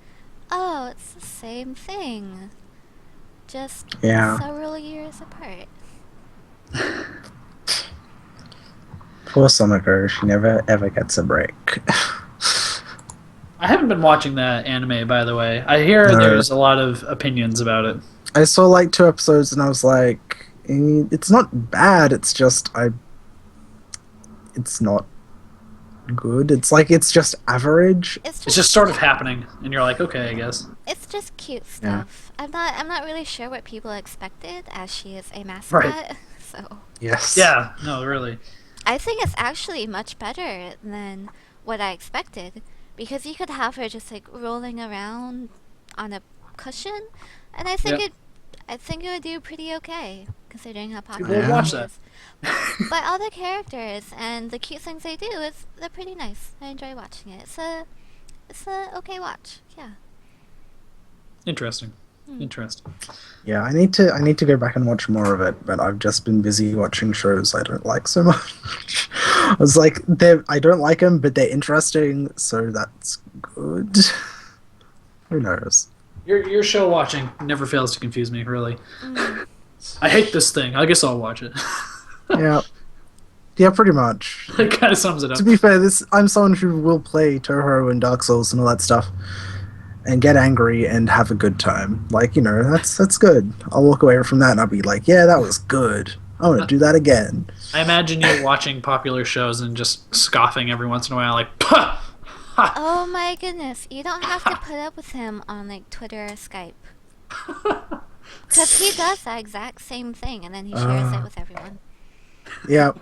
Speaker 2: oh, it's the same thing, just
Speaker 3: Yeah.
Speaker 2: several years apart.
Speaker 3: Poor Sonico, she never ever gets a break.
Speaker 1: I haven't been watching that anime, by the way. I hear
Speaker 3: No.
Speaker 1: there's a lot of opinions about it.
Speaker 3: I saw like 2 episodes and I was like, it's not bad. It's just it's not good. It's like it's just average.
Speaker 2: It's
Speaker 1: It's just sort of happening, and you're like, okay, I guess.
Speaker 2: It's just cute
Speaker 3: Yeah.
Speaker 2: stuff. I'm not really sure what people expected, as she is a mascot.
Speaker 1: Right.
Speaker 2: So
Speaker 3: Yes.
Speaker 1: Yeah, no, really.
Speaker 2: I think it's actually much better than what I expected, because you could have her just like rolling around on a cushion, and I think
Speaker 1: Yep.
Speaker 2: it would do pretty okay considering how
Speaker 1: People
Speaker 2: popular
Speaker 3: would
Speaker 2: it
Speaker 3: watch
Speaker 1: that.
Speaker 2: is. But all the characters and the cute things they do they're pretty nice. I enjoy watching it. It's a okay watch. Yeah.
Speaker 1: Interesting. Interesting.
Speaker 3: Yeah, I need to go back and watch more of it, but I've just been busy watching shows I don't like so much. I was like, I don't like them, but they're interesting, so that's good. Who knows?
Speaker 1: Your show watching never fails to confuse me, really.
Speaker 2: Mm.
Speaker 1: I hate this thing. I guess I'll watch it.
Speaker 3: Yeah. Yeah, pretty much.
Speaker 1: That kind of sums it up.
Speaker 3: To be fair, I'm someone who will play Toho and Dark Souls and all that stuff, and get angry and have a good time. Like, that's good. I'll walk away from that and I'll be like, yeah, that was good. I want to do that again.
Speaker 1: I imagine you watching popular shows and just scoffing every once in a while, like, "Pah! Ha!"
Speaker 2: Oh my goodness, you don't have to put up with him on like Twitter or Skype. Because he does the exact same thing and then he shares it with everyone.
Speaker 3: Yeah.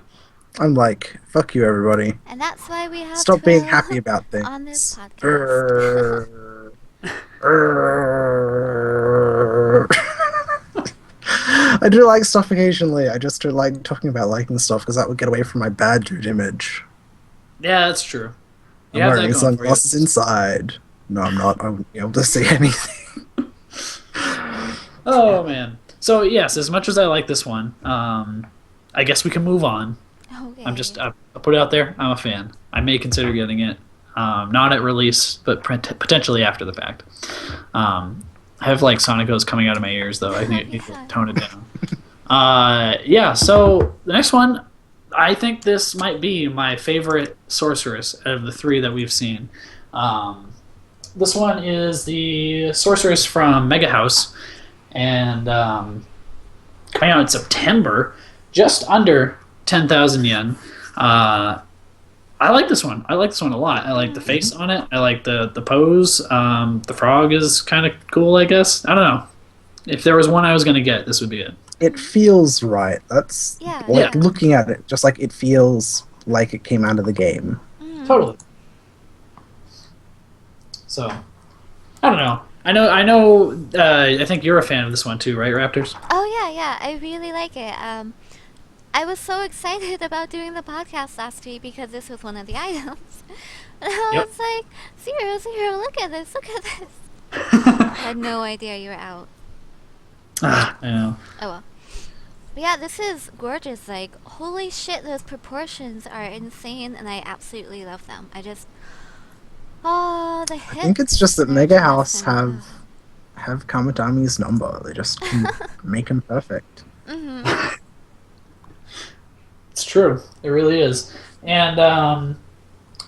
Speaker 3: I'm like, fuck you, everybody.
Speaker 2: And that's why we have
Speaker 3: Stop being
Speaker 2: Twill
Speaker 3: happy about things.
Speaker 2: on this podcast.
Speaker 3: I do like stuff occasionally. I just don't like talking about liking stuff because that would get away from my bad dude image.
Speaker 1: Yeah, that's true.
Speaker 3: I'm wearing sunglasses inside. No, I'm not. I won't be able to see anything.
Speaker 1: Oh, man. So, yes, as much as I like this one, I guess we can move on.
Speaker 2: Okay.
Speaker 1: I'll put it out there. I'm a fan. I may consider getting it. Not at release, but potentially after the fact. I have like Sonicos coming out of my ears, though. I need to tone it down. Yeah, so the next one, I think this might be my favorite sorceress out of the three that we've seen. This one is the sorceress from Megahouse, and coming out in September, just under 10,000 yen. I like this one. I like this one a lot. I like the face on it. I like the pose. The frog is kind of cool, I guess. I don't know. If there was one I was going to get, this would be it.
Speaker 3: It feels right. That's looking at it, just like it feels like it came out of the game.
Speaker 1: Totally. So, I don't know. I know. I think you're a fan of this one too, right, Raptors?
Speaker 2: Oh yeah. I really like it. I was so excited about doing the podcast last week because this was one of the items. And I was like, Zero, look at this. I had no idea you were out.
Speaker 1: I know.
Speaker 2: Oh well. But yeah, this is gorgeous. Like, holy shit, those proportions are insane, and I absolutely love them. The hips.
Speaker 3: I think it's just that Megahouse have Kamatami's number. They just can make him perfect.
Speaker 2: Mm-hmm.
Speaker 1: It's true. It really is. And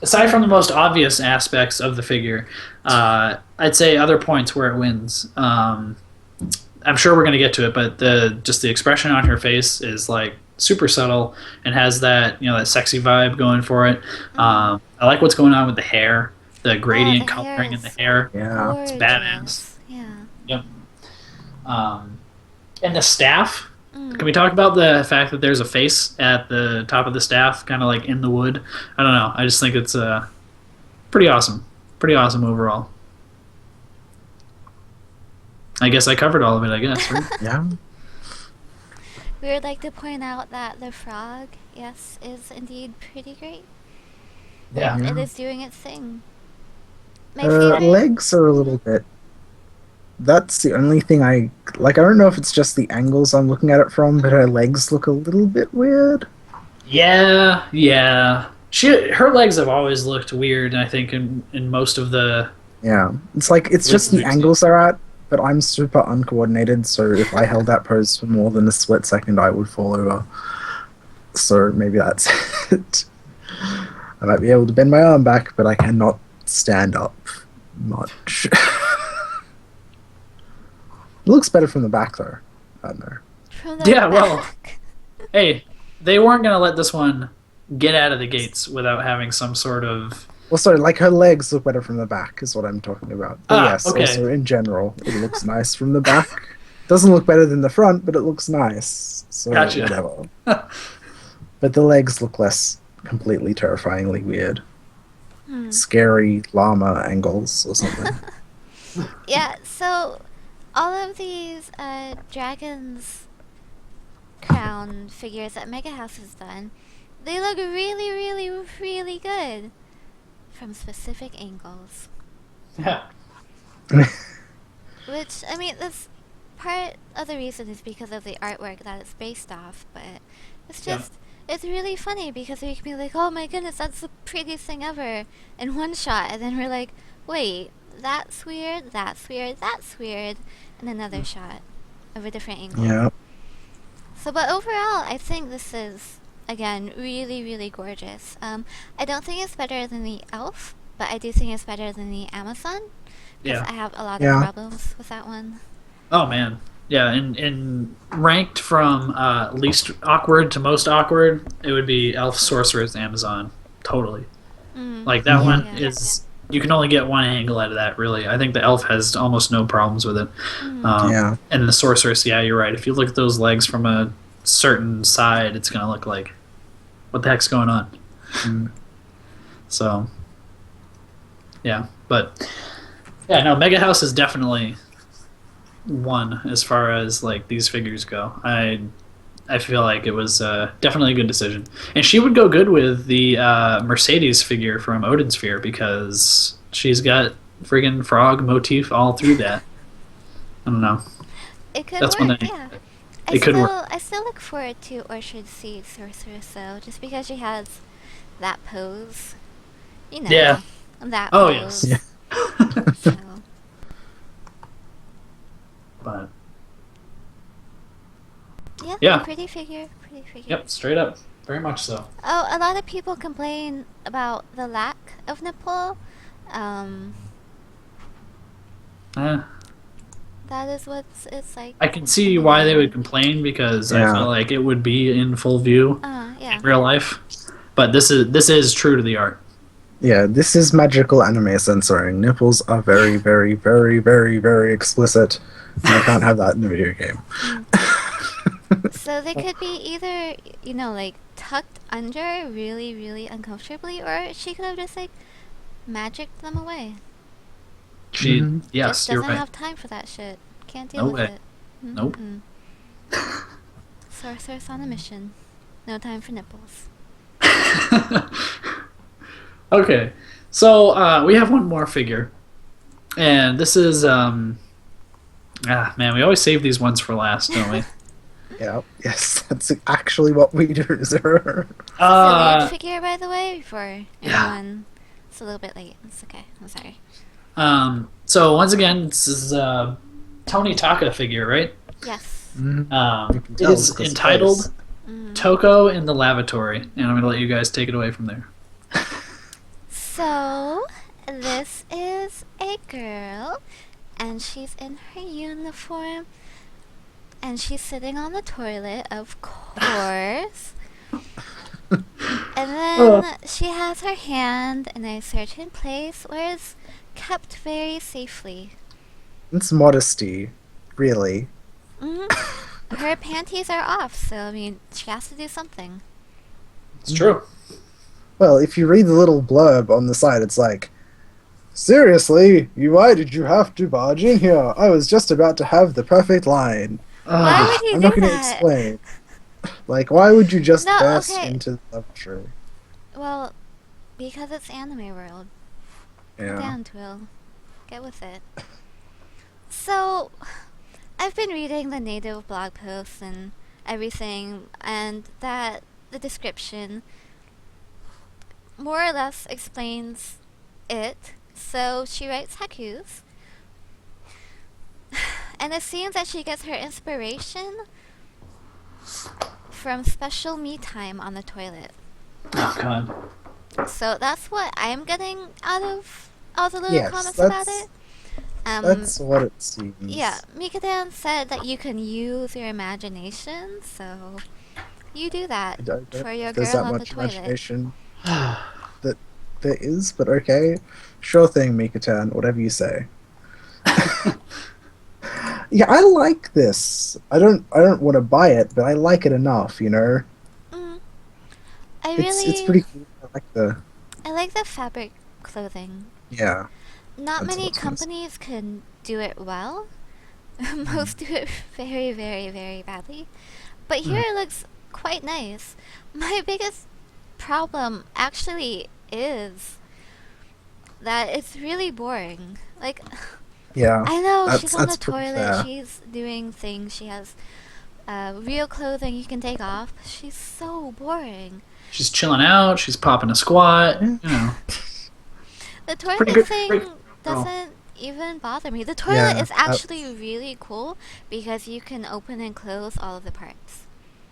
Speaker 1: aside from the most obvious aspects of the figure, I'd say other points where it wins. I'm sure we're going to get to it, but the expression on her face is like super subtle and has that that sexy vibe going for it. I like what's going on with the hair, the gradient coloring in the hair.
Speaker 3: Yeah,
Speaker 2: gorgeous.
Speaker 1: It's badass.
Speaker 2: Yeah.
Speaker 1: Yep. And the staff. Can we talk about the fact that there's a face at the top of the staff, kind of like in the wood? I don't know. I just think it's pretty awesome. Pretty awesome overall. I guess I covered all of it, I guess, right?
Speaker 3: Yeah.
Speaker 2: We would like to point out that the frog, yes, is indeed pretty great.
Speaker 1: Yeah.
Speaker 2: It is doing its thing. My
Speaker 3: Her
Speaker 2: favorite.
Speaker 3: legs are a little bit... That's the only thing I don't know if it's just the angles I'm looking at it from, but her legs look a little bit weird.
Speaker 1: Yeah. Her legs have always looked weird, I think, in most of the...
Speaker 3: Yeah. It's just the angles they're at, but I'm super uncoordinated, so if I held that pose for more than a split second, I would fall over. So maybe that's it. I might be able to bend my arm back, but I cannot stand up much. It looks better from the back, though. I don't know.
Speaker 2: From the
Speaker 1: Yeah, well,
Speaker 2: back.
Speaker 1: hey, they weren't going to let this one get out of the gates without having some sort of...
Speaker 3: Well, sorry, like her legs look better from the back, is what I'm talking about. But yes,
Speaker 1: okay.
Speaker 3: also in general, it looks nice from the back. Doesn't look better than the front, but it looks nice. So
Speaker 1: Gotcha.
Speaker 3: whatever. But the legs look less completely terrifyingly weird. Scary llama angles or something.
Speaker 2: Yeah, so all of these Dragon's Crown figures that Megahouse has done, they look really, really, really good from specific angles.
Speaker 1: Yeah.
Speaker 2: Which, I mean, that's part of the reason is because of the artwork that it's based off, but it's just, it's really funny because we can be like, oh my goodness, that's the prettiest thing ever in one shot, and then we're like, wait, that's weird, that's weird, that's weird, and another shot of a different angle.
Speaker 3: Yeah.
Speaker 2: So, but overall, I think this is, again, really, really gorgeous. I don't think it's better than the Elf, but I do think it's better than the Amazon. Because I have a lot of problems with that one.
Speaker 1: Oh, man. Yeah, and ranked from least awkward to most awkward, it would be Elf, Sorceress, Amazon. Totally. Like, that one is... You can only get one angle out of that, really. I think the Elf has almost no problems with it. And the Sorceress, yeah, you're right. If you look at those legs from a certain side, it's going to look like, what the heck's going on? So, yeah. But, yeah, no, Megahouse is definitely one as far as, like, these figures go. I feel like it was definitely a good decision. And she would go good with the Mercedes figure from Odin Sphere because she's got friggin' frog motif all through that. I don't know.
Speaker 2: It could work, yeah.
Speaker 1: It could work.
Speaker 2: I still look forward to Orchard Seed Sorceress, though, just because she has that pose. You know.
Speaker 1: Yeah.
Speaker 2: That
Speaker 1: Yes.
Speaker 2: pose.
Speaker 3: Yeah.
Speaker 2: So.
Speaker 1: But...
Speaker 2: Yeah, pretty figure.
Speaker 1: Yep, straight up. Very much so.
Speaker 2: Oh, a lot of people complain about the lack of nipple. That is what it's like.
Speaker 1: I can see why they would complain because I feel like it would be in full view in real life. But this is true to the art.
Speaker 3: Yeah, this is magical anime censoring. Nipples are very, very, very, very, very explicit. And I can't have that in a video game.
Speaker 2: So they could be either, you know, like tucked under really, really uncomfortably, or she could have just like magicked them away.
Speaker 1: She, yes,
Speaker 2: just
Speaker 1: you're
Speaker 2: doesn't
Speaker 1: right.
Speaker 2: have time for that shit. Can't deal
Speaker 1: No
Speaker 2: with
Speaker 1: way.
Speaker 2: it.
Speaker 1: Nope.
Speaker 2: Sorceress on a mission. No time for nipples.
Speaker 1: Okay, so we have one more figure, and this is man, we always save these ones for last, don't we?
Speaker 3: Yeah, yes, that's actually what we do, sir.
Speaker 2: It's a weird figure, by the way, before anyone. It's a little bit late. It's okay. I'm sorry.
Speaker 1: So once again, this is Tony Taka figure, right?
Speaker 2: Yes.
Speaker 1: It is entitled Toko in the Lavatory, and I'm going to let you guys take it away from there.
Speaker 2: So, this is a girl, and she's in her uniform, and she's sitting on the toilet, of course. And then she has her hand in a certain place where it's kept very safely.
Speaker 3: It's modesty, really.
Speaker 2: Her panties are off, so I mean, she has to do something.
Speaker 1: It's true.
Speaker 3: Well, if you read the little blurb on the side, it's like, seriously, why did you have to barge in here? I was just about to have the perfect line.
Speaker 2: Why would you
Speaker 3: I'm
Speaker 2: do
Speaker 3: not going to
Speaker 2: that?
Speaker 3: explain. Like, why would you just
Speaker 2: No,
Speaker 3: burst
Speaker 2: okay.
Speaker 3: into the lavatory?
Speaker 2: Well, because it's anime world.
Speaker 3: Yeah.
Speaker 2: Down, Twill. Get with it. So, I've been reading the native blog posts and everything, and that the description more or less explains it. So she writes haikus, and it seems that she gets her inspiration from special me time on the toilet.
Speaker 1: Oh, God.
Speaker 2: So that's what I'm getting out of all the little
Speaker 3: Yes,
Speaker 2: comments about it.
Speaker 3: That's what it seems.
Speaker 2: Yeah, Mikadan said that you can use your imagination, so you do that for your
Speaker 3: There's
Speaker 2: girl
Speaker 3: that
Speaker 2: on the
Speaker 3: much
Speaker 2: toilet.
Speaker 3: imagination that there is, but okay. Sure thing, Mikatan, whatever you say. Yeah, I like this. I don't want to buy it, but I like it enough, you know? It's pretty cool. I
Speaker 2: like the fabric clothing.
Speaker 3: Yeah.
Speaker 2: Not
Speaker 3: That's
Speaker 2: many
Speaker 3: what's nice.
Speaker 2: companies can do it well. Most do it very, very, very badly. But here it looks quite nice. My biggest problem actually is that it's really boring. Like,
Speaker 3: Yeah.
Speaker 2: I know she's on the
Speaker 3: that's pretty
Speaker 2: toilet,
Speaker 3: fair.
Speaker 2: she's doing things, she has real clothing you can take off. She's so boring.
Speaker 1: She's chilling out. She's popping a squat. You know.
Speaker 2: The toilet thing doesn't even bother me. The toilet
Speaker 3: Yeah,
Speaker 2: is actually really cool because you can open and close all of the parts.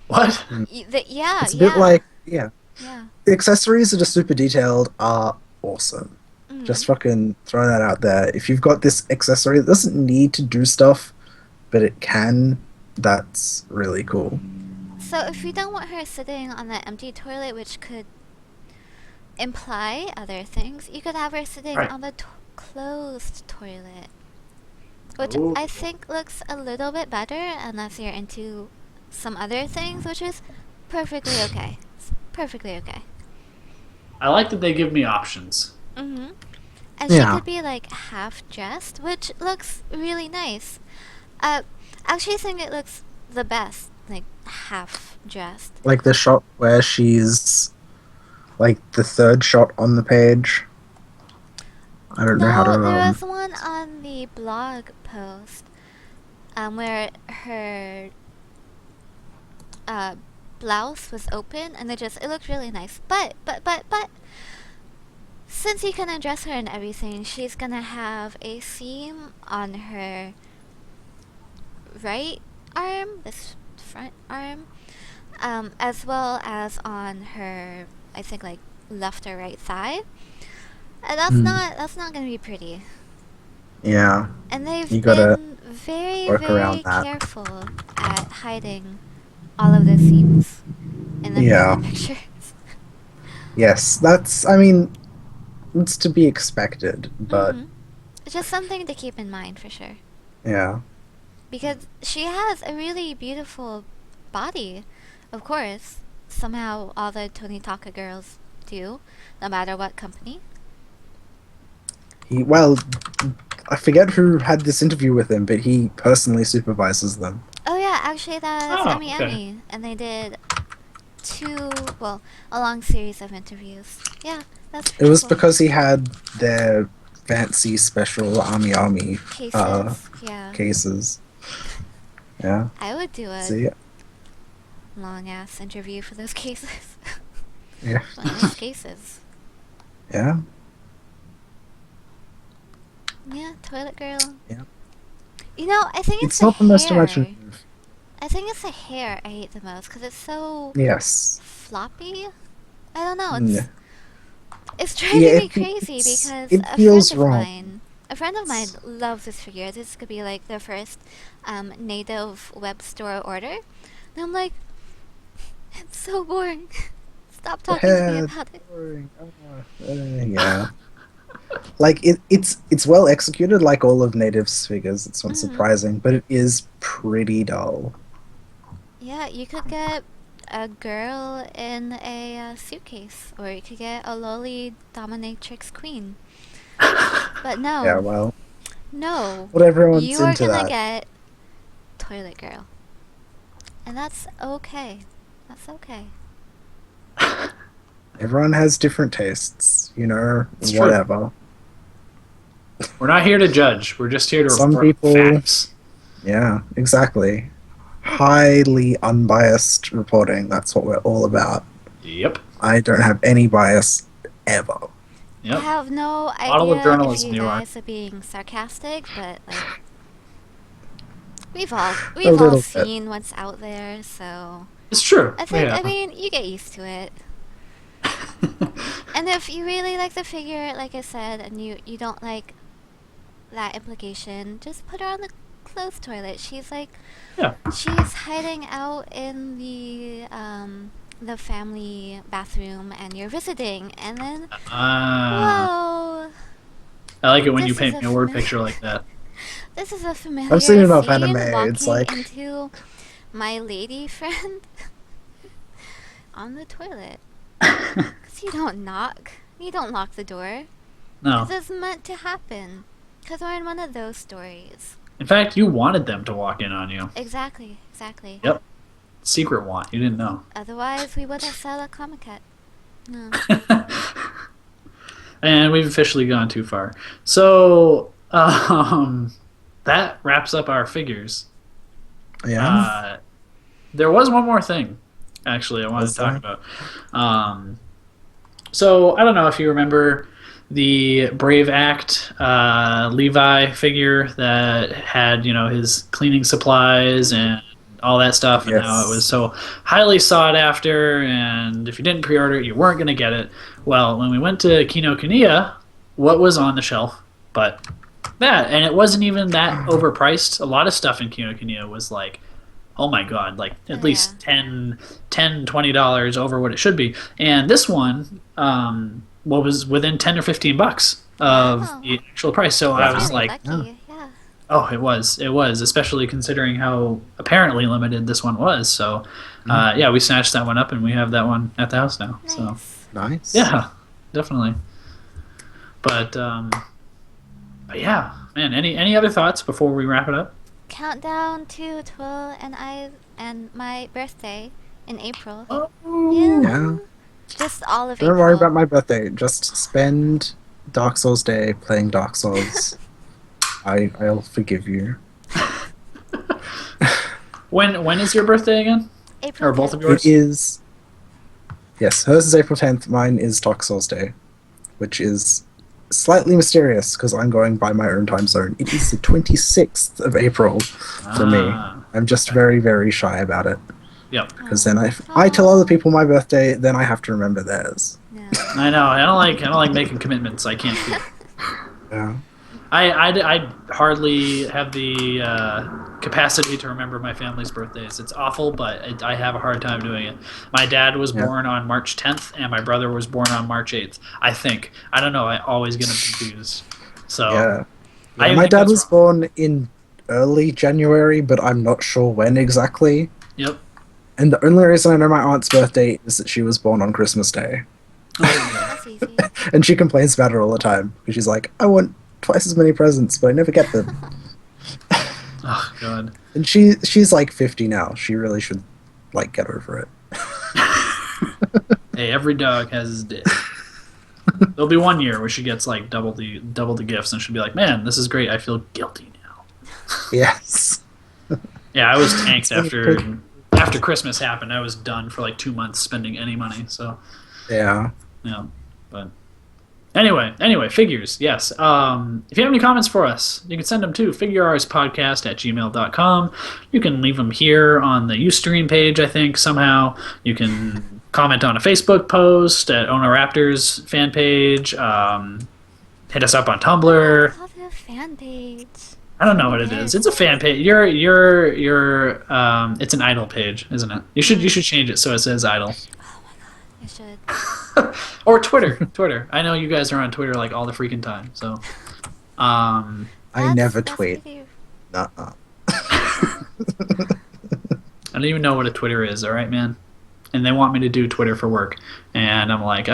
Speaker 1: What?
Speaker 2: Yeah,
Speaker 3: it's a bit like, yeah.
Speaker 2: yeah.
Speaker 3: The accessories that are super detailed are awesome. Just fucking throw that out there. If you've got this accessory that doesn't need to do stuff, but it can, that's really cool.
Speaker 2: So if you don't want her sitting on that empty toilet, which could imply other things, you could have her sitting
Speaker 1: Right.
Speaker 2: on the closed toilet, which
Speaker 1: Ooh.
Speaker 2: I think looks a little bit better unless you're into some other things, which is perfectly okay. It's perfectly okay.
Speaker 1: I like that they give me options.
Speaker 2: Mm-hmm. And
Speaker 3: Yeah.
Speaker 2: she could be like half dressed, which looks really nice. Actually, I think it looks the best, like half dressed.
Speaker 3: Like the shot where she's like the third shot on the page. I don't know how to.
Speaker 2: There was one on the blog post, where her blouse was open, and it looked really nice. But, since you can undress her and everything, she's gonna have a seam on her right arm, this front arm, as well as on her, I think, like left or right thigh. And that's not gonna be pretty.
Speaker 3: Yeah.
Speaker 2: And they've
Speaker 3: You gotta
Speaker 2: been very,
Speaker 3: work
Speaker 2: very
Speaker 3: around that.
Speaker 2: careful at hiding all of the seams in the
Speaker 3: Yeah.
Speaker 2: pictures.
Speaker 3: Yes, that's. I mean, it's to be expected, but
Speaker 2: It's just something to keep in mind for sure.
Speaker 3: yeah.
Speaker 2: Because she has a really beautiful body, of course. Somehow all the Tony Taka girls do, no matter what company.
Speaker 3: Well, I forget who had this interview with him, but he personally supervises them.
Speaker 2: Oh yeah, actually that's
Speaker 1: Oh,
Speaker 2: Emmy
Speaker 1: okay.
Speaker 2: Emmy. And they did a long series of interviews. Yeah, that's
Speaker 3: It was
Speaker 2: cool.
Speaker 3: because he had their fancy special Army
Speaker 2: Cases, yeah.
Speaker 3: cases. Yeah.
Speaker 2: I would do a
Speaker 3: See.
Speaker 2: long ass interview for those cases.
Speaker 3: Yeah.
Speaker 2: Nice cases.
Speaker 3: Yeah.
Speaker 2: Yeah, toilet girl.
Speaker 3: Yeah.
Speaker 2: You know, I think
Speaker 3: It's
Speaker 2: the
Speaker 3: not the most
Speaker 2: hair.
Speaker 3: imaginative.
Speaker 2: I think it's the hair I hate the most because it's so
Speaker 3: Yes.
Speaker 2: floppy. I don't know.
Speaker 3: Mm.
Speaker 2: It's driving
Speaker 3: Yeah,
Speaker 2: me crazy because
Speaker 3: it feels wrong.
Speaker 2: a friend of mine loves this figure. This could be like their first native web store order. And I'm like, it's so boring. Stop talking to me about it.
Speaker 3: Yeah. Like it's well executed, like all of Native's figures. It's not surprising, but it is pretty dull.
Speaker 2: Yeah, you could get a girl in a suitcase, or you could get a lowly dominatrix queen. But no.
Speaker 3: Yeah, well,
Speaker 2: No.
Speaker 3: what everyone's
Speaker 2: You are
Speaker 3: into
Speaker 2: gonna
Speaker 3: that.
Speaker 2: get toilet girl. And that's okay. That's okay.
Speaker 3: Everyone has different tastes, you know,
Speaker 1: It's true.
Speaker 3: whatever.
Speaker 1: We're not here to judge. We're just here to
Speaker 3: Some
Speaker 1: report
Speaker 3: people-
Speaker 1: facts.
Speaker 3: Yeah, exactly. Highly unbiased reporting. That's what we're all about.
Speaker 1: Yep.
Speaker 3: I don't have any bias ever.
Speaker 2: I
Speaker 1: Yep.
Speaker 2: have no
Speaker 1: Model of
Speaker 2: idea if
Speaker 1: journalism
Speaker 2: you
Speaker 1: you are.
Speaker 2: guys are being sarcastic, but like we've all
Speaker 3: little bit.
Speaker 2: seen what's out there, so
Speaker 1: It's true.
Speaker 2: I think
Speaker 1: Yeah.
Speaker 2: I mean you get used to it. And if you really like the figure, like I said, and you don't like that implication, just put her on the closed toilet. She's like
Speaker 1: Yeah.
Speaker 2: she's hiding out in the family bathroom and you're visiting and then whoa,
Speaker 1: I like it when you
Speaker 2: This
Speaker 1: paint
Speaker 2: is
Speaker 1: me
Speaker 2: a
Speaker 1: a word
Speaker 2: familiar-
Speaker 1: picture like that.
Speaker 2: this is a familiar
Speaker 3: I've seen enough
Speaker 2: scene
Speaker 3: anime,
Speaker 2: walking
Speaker 3: it's like-
Speaker 2: into my lady friend on the toilet. 'Cause you don't knock. You don't lock the door.
Speaker 1: No.
Speaker 2: 'Cause it's meant to happen. 'Cause we're in one of those stories.
Speaker 1: In fact, you wanted them to walk in on you.
Speaker 2: Exactly.
Speaker 1: Yep. Secret want. You didn't know.
Speaker 2: Otherwise, we would have sell a comic cat. No.
Speaker 1: And we've officially gone too far. So, that wraps up our figures.
Speaker 3: Yeah.
Speaker 1: There was one more thing, actually, I wanted
Speaker 3: What's
Speaker 1: to talk
Speaker 3: that?
Speaker 1: about. So, I don't know if you remember the Brave Act Levi figure that had, his cleaning supplies and all that stuff, and how it was
Speaker 3: Yes.
Speaker 1: so highly sought after, and if you didn't pre-order it, you weren't going to get it. Well, when we went to Kinokuniya, what was on the shelf but that? And it wasn't even that overpriced. A lot of stuff in Kinokuniya was like, oh my god, like at least $10, $20 over what it should be. And this one, was within 10 or $15 of the actual price. So I was like,
Speaker 2: lucky.
Speaker 1: oh, it was, especially considering how apparently limited this one was. So, yeah, we snatched that one up, and we have that one at the house now.
Speaker 2: Nice.
Speaker 1: So,
Speaker 3: Nice.
Speaker 1: yeah, definitely. But yeah, man. Any other thoughts before we wrap it up?
Speaker 2: Countdown to Twill and my birthday in April.
Speaker 1: Oh,
Speaker 3: Yeah.
Speaker 2: Just all of
Speaker 3: Don't
Speaker 2: April.
Speaker 3: worry about my birthday. Just spend Dark Souls Day playing Dark Souls. I'll forgive you.
Speaker 1: When is your birthday again?
Speaker 2: April
Speaker 1: Or both
Speaker 2: 10th.
Speaker 1: of yours?
Speaker 3: It is. Yes, hers is April 10th. Mine is Dark Souls Day, which is slightly mysterious because I'm going by my own time zone. It is the 26th of April for me. I'm just very, very shy about it.
Speaker 1: Yep.
Speaker 3: Because then if I tell other people my birthday, then I have to remember theirs.
Speaker 2: No.
Speaker 1: I know. I don't like making commitments I can't keep.
Speaker 3: Yeah.
Speaker 1: I hardly have the capacity to remember my family's birthdays. It's awful, but I have a hard time doing it. My dad was born on March 10th, and my brother was born on March 8th. I think. I don't know. I always get them confused. So
Speaker 3: Yeah.
Speaker 1: I
Speaker 3: My
Speaker 1: think
Speaker 3: dad
Speaker 1: that's
Speaker 3: was
Speaker 1: wrong.
Speaker 3: born in early January, but I'm not sure when exactly.
Speaker 1: Yep.
Speaker 3: And the only reason I know my aunt's birthday is that she was born on Christmas Day.
Speaker 2: That's easy.
Speaker 3: And she complains about it all the time. Because she's like, I want twice as many presents, but I never get them.
Speaker 1: Oh god.
Speaker 3: And she's like 50 now. She really should like get over it.
Speaker 1: Hey, every dog has his day. There'll be one year where she gets like double the gifts, and she'll be like, "Man, this is great. I feel guilty now."
Speaker 3: Yes.
Speaker 1: Yeah, I was tanked after Christmas happened. I was done for like 2 months spending any money. So
Speaker 3: Yeah.
Speaker 1: yeah, but anyway, figures. Yes. If you have any comments for us, you can send them to figurearspodcast@gmail.com. You can leave them here on the Ustream page. I think somehow you can comment on a Facebook post at OhnoRaptors fan page. Hit us up on Tumblr.
Speaker 2: Love your fan page.
Speaker 1: I don't know what it is. It's a fan page. It's an idol page, isn't it? You should change it so it says idol.
Speaker 2: I should.
Speaker 1: Or Twitter. I know you guys are on Twitter like all the freaking time. So,
Speaker 3: I never
Speaker 2: That's
Speaker 3: tweet.
Speaker 2: pretty-
Speaker 3: Nuh-uh.
Speaker 1: I don't even know what a Twitter is. All right, man. And they want me to do Twitter for work, and I'm like,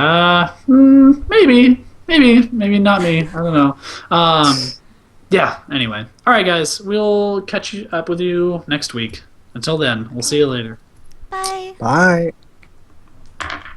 Speaker 1: maybe not me. I don't know. Yeah. Anyway, all right, guys. We'll catch up with you next week. Until then, we'll see you later.
Speaker 2: Bye.
Speaker 3: Bye.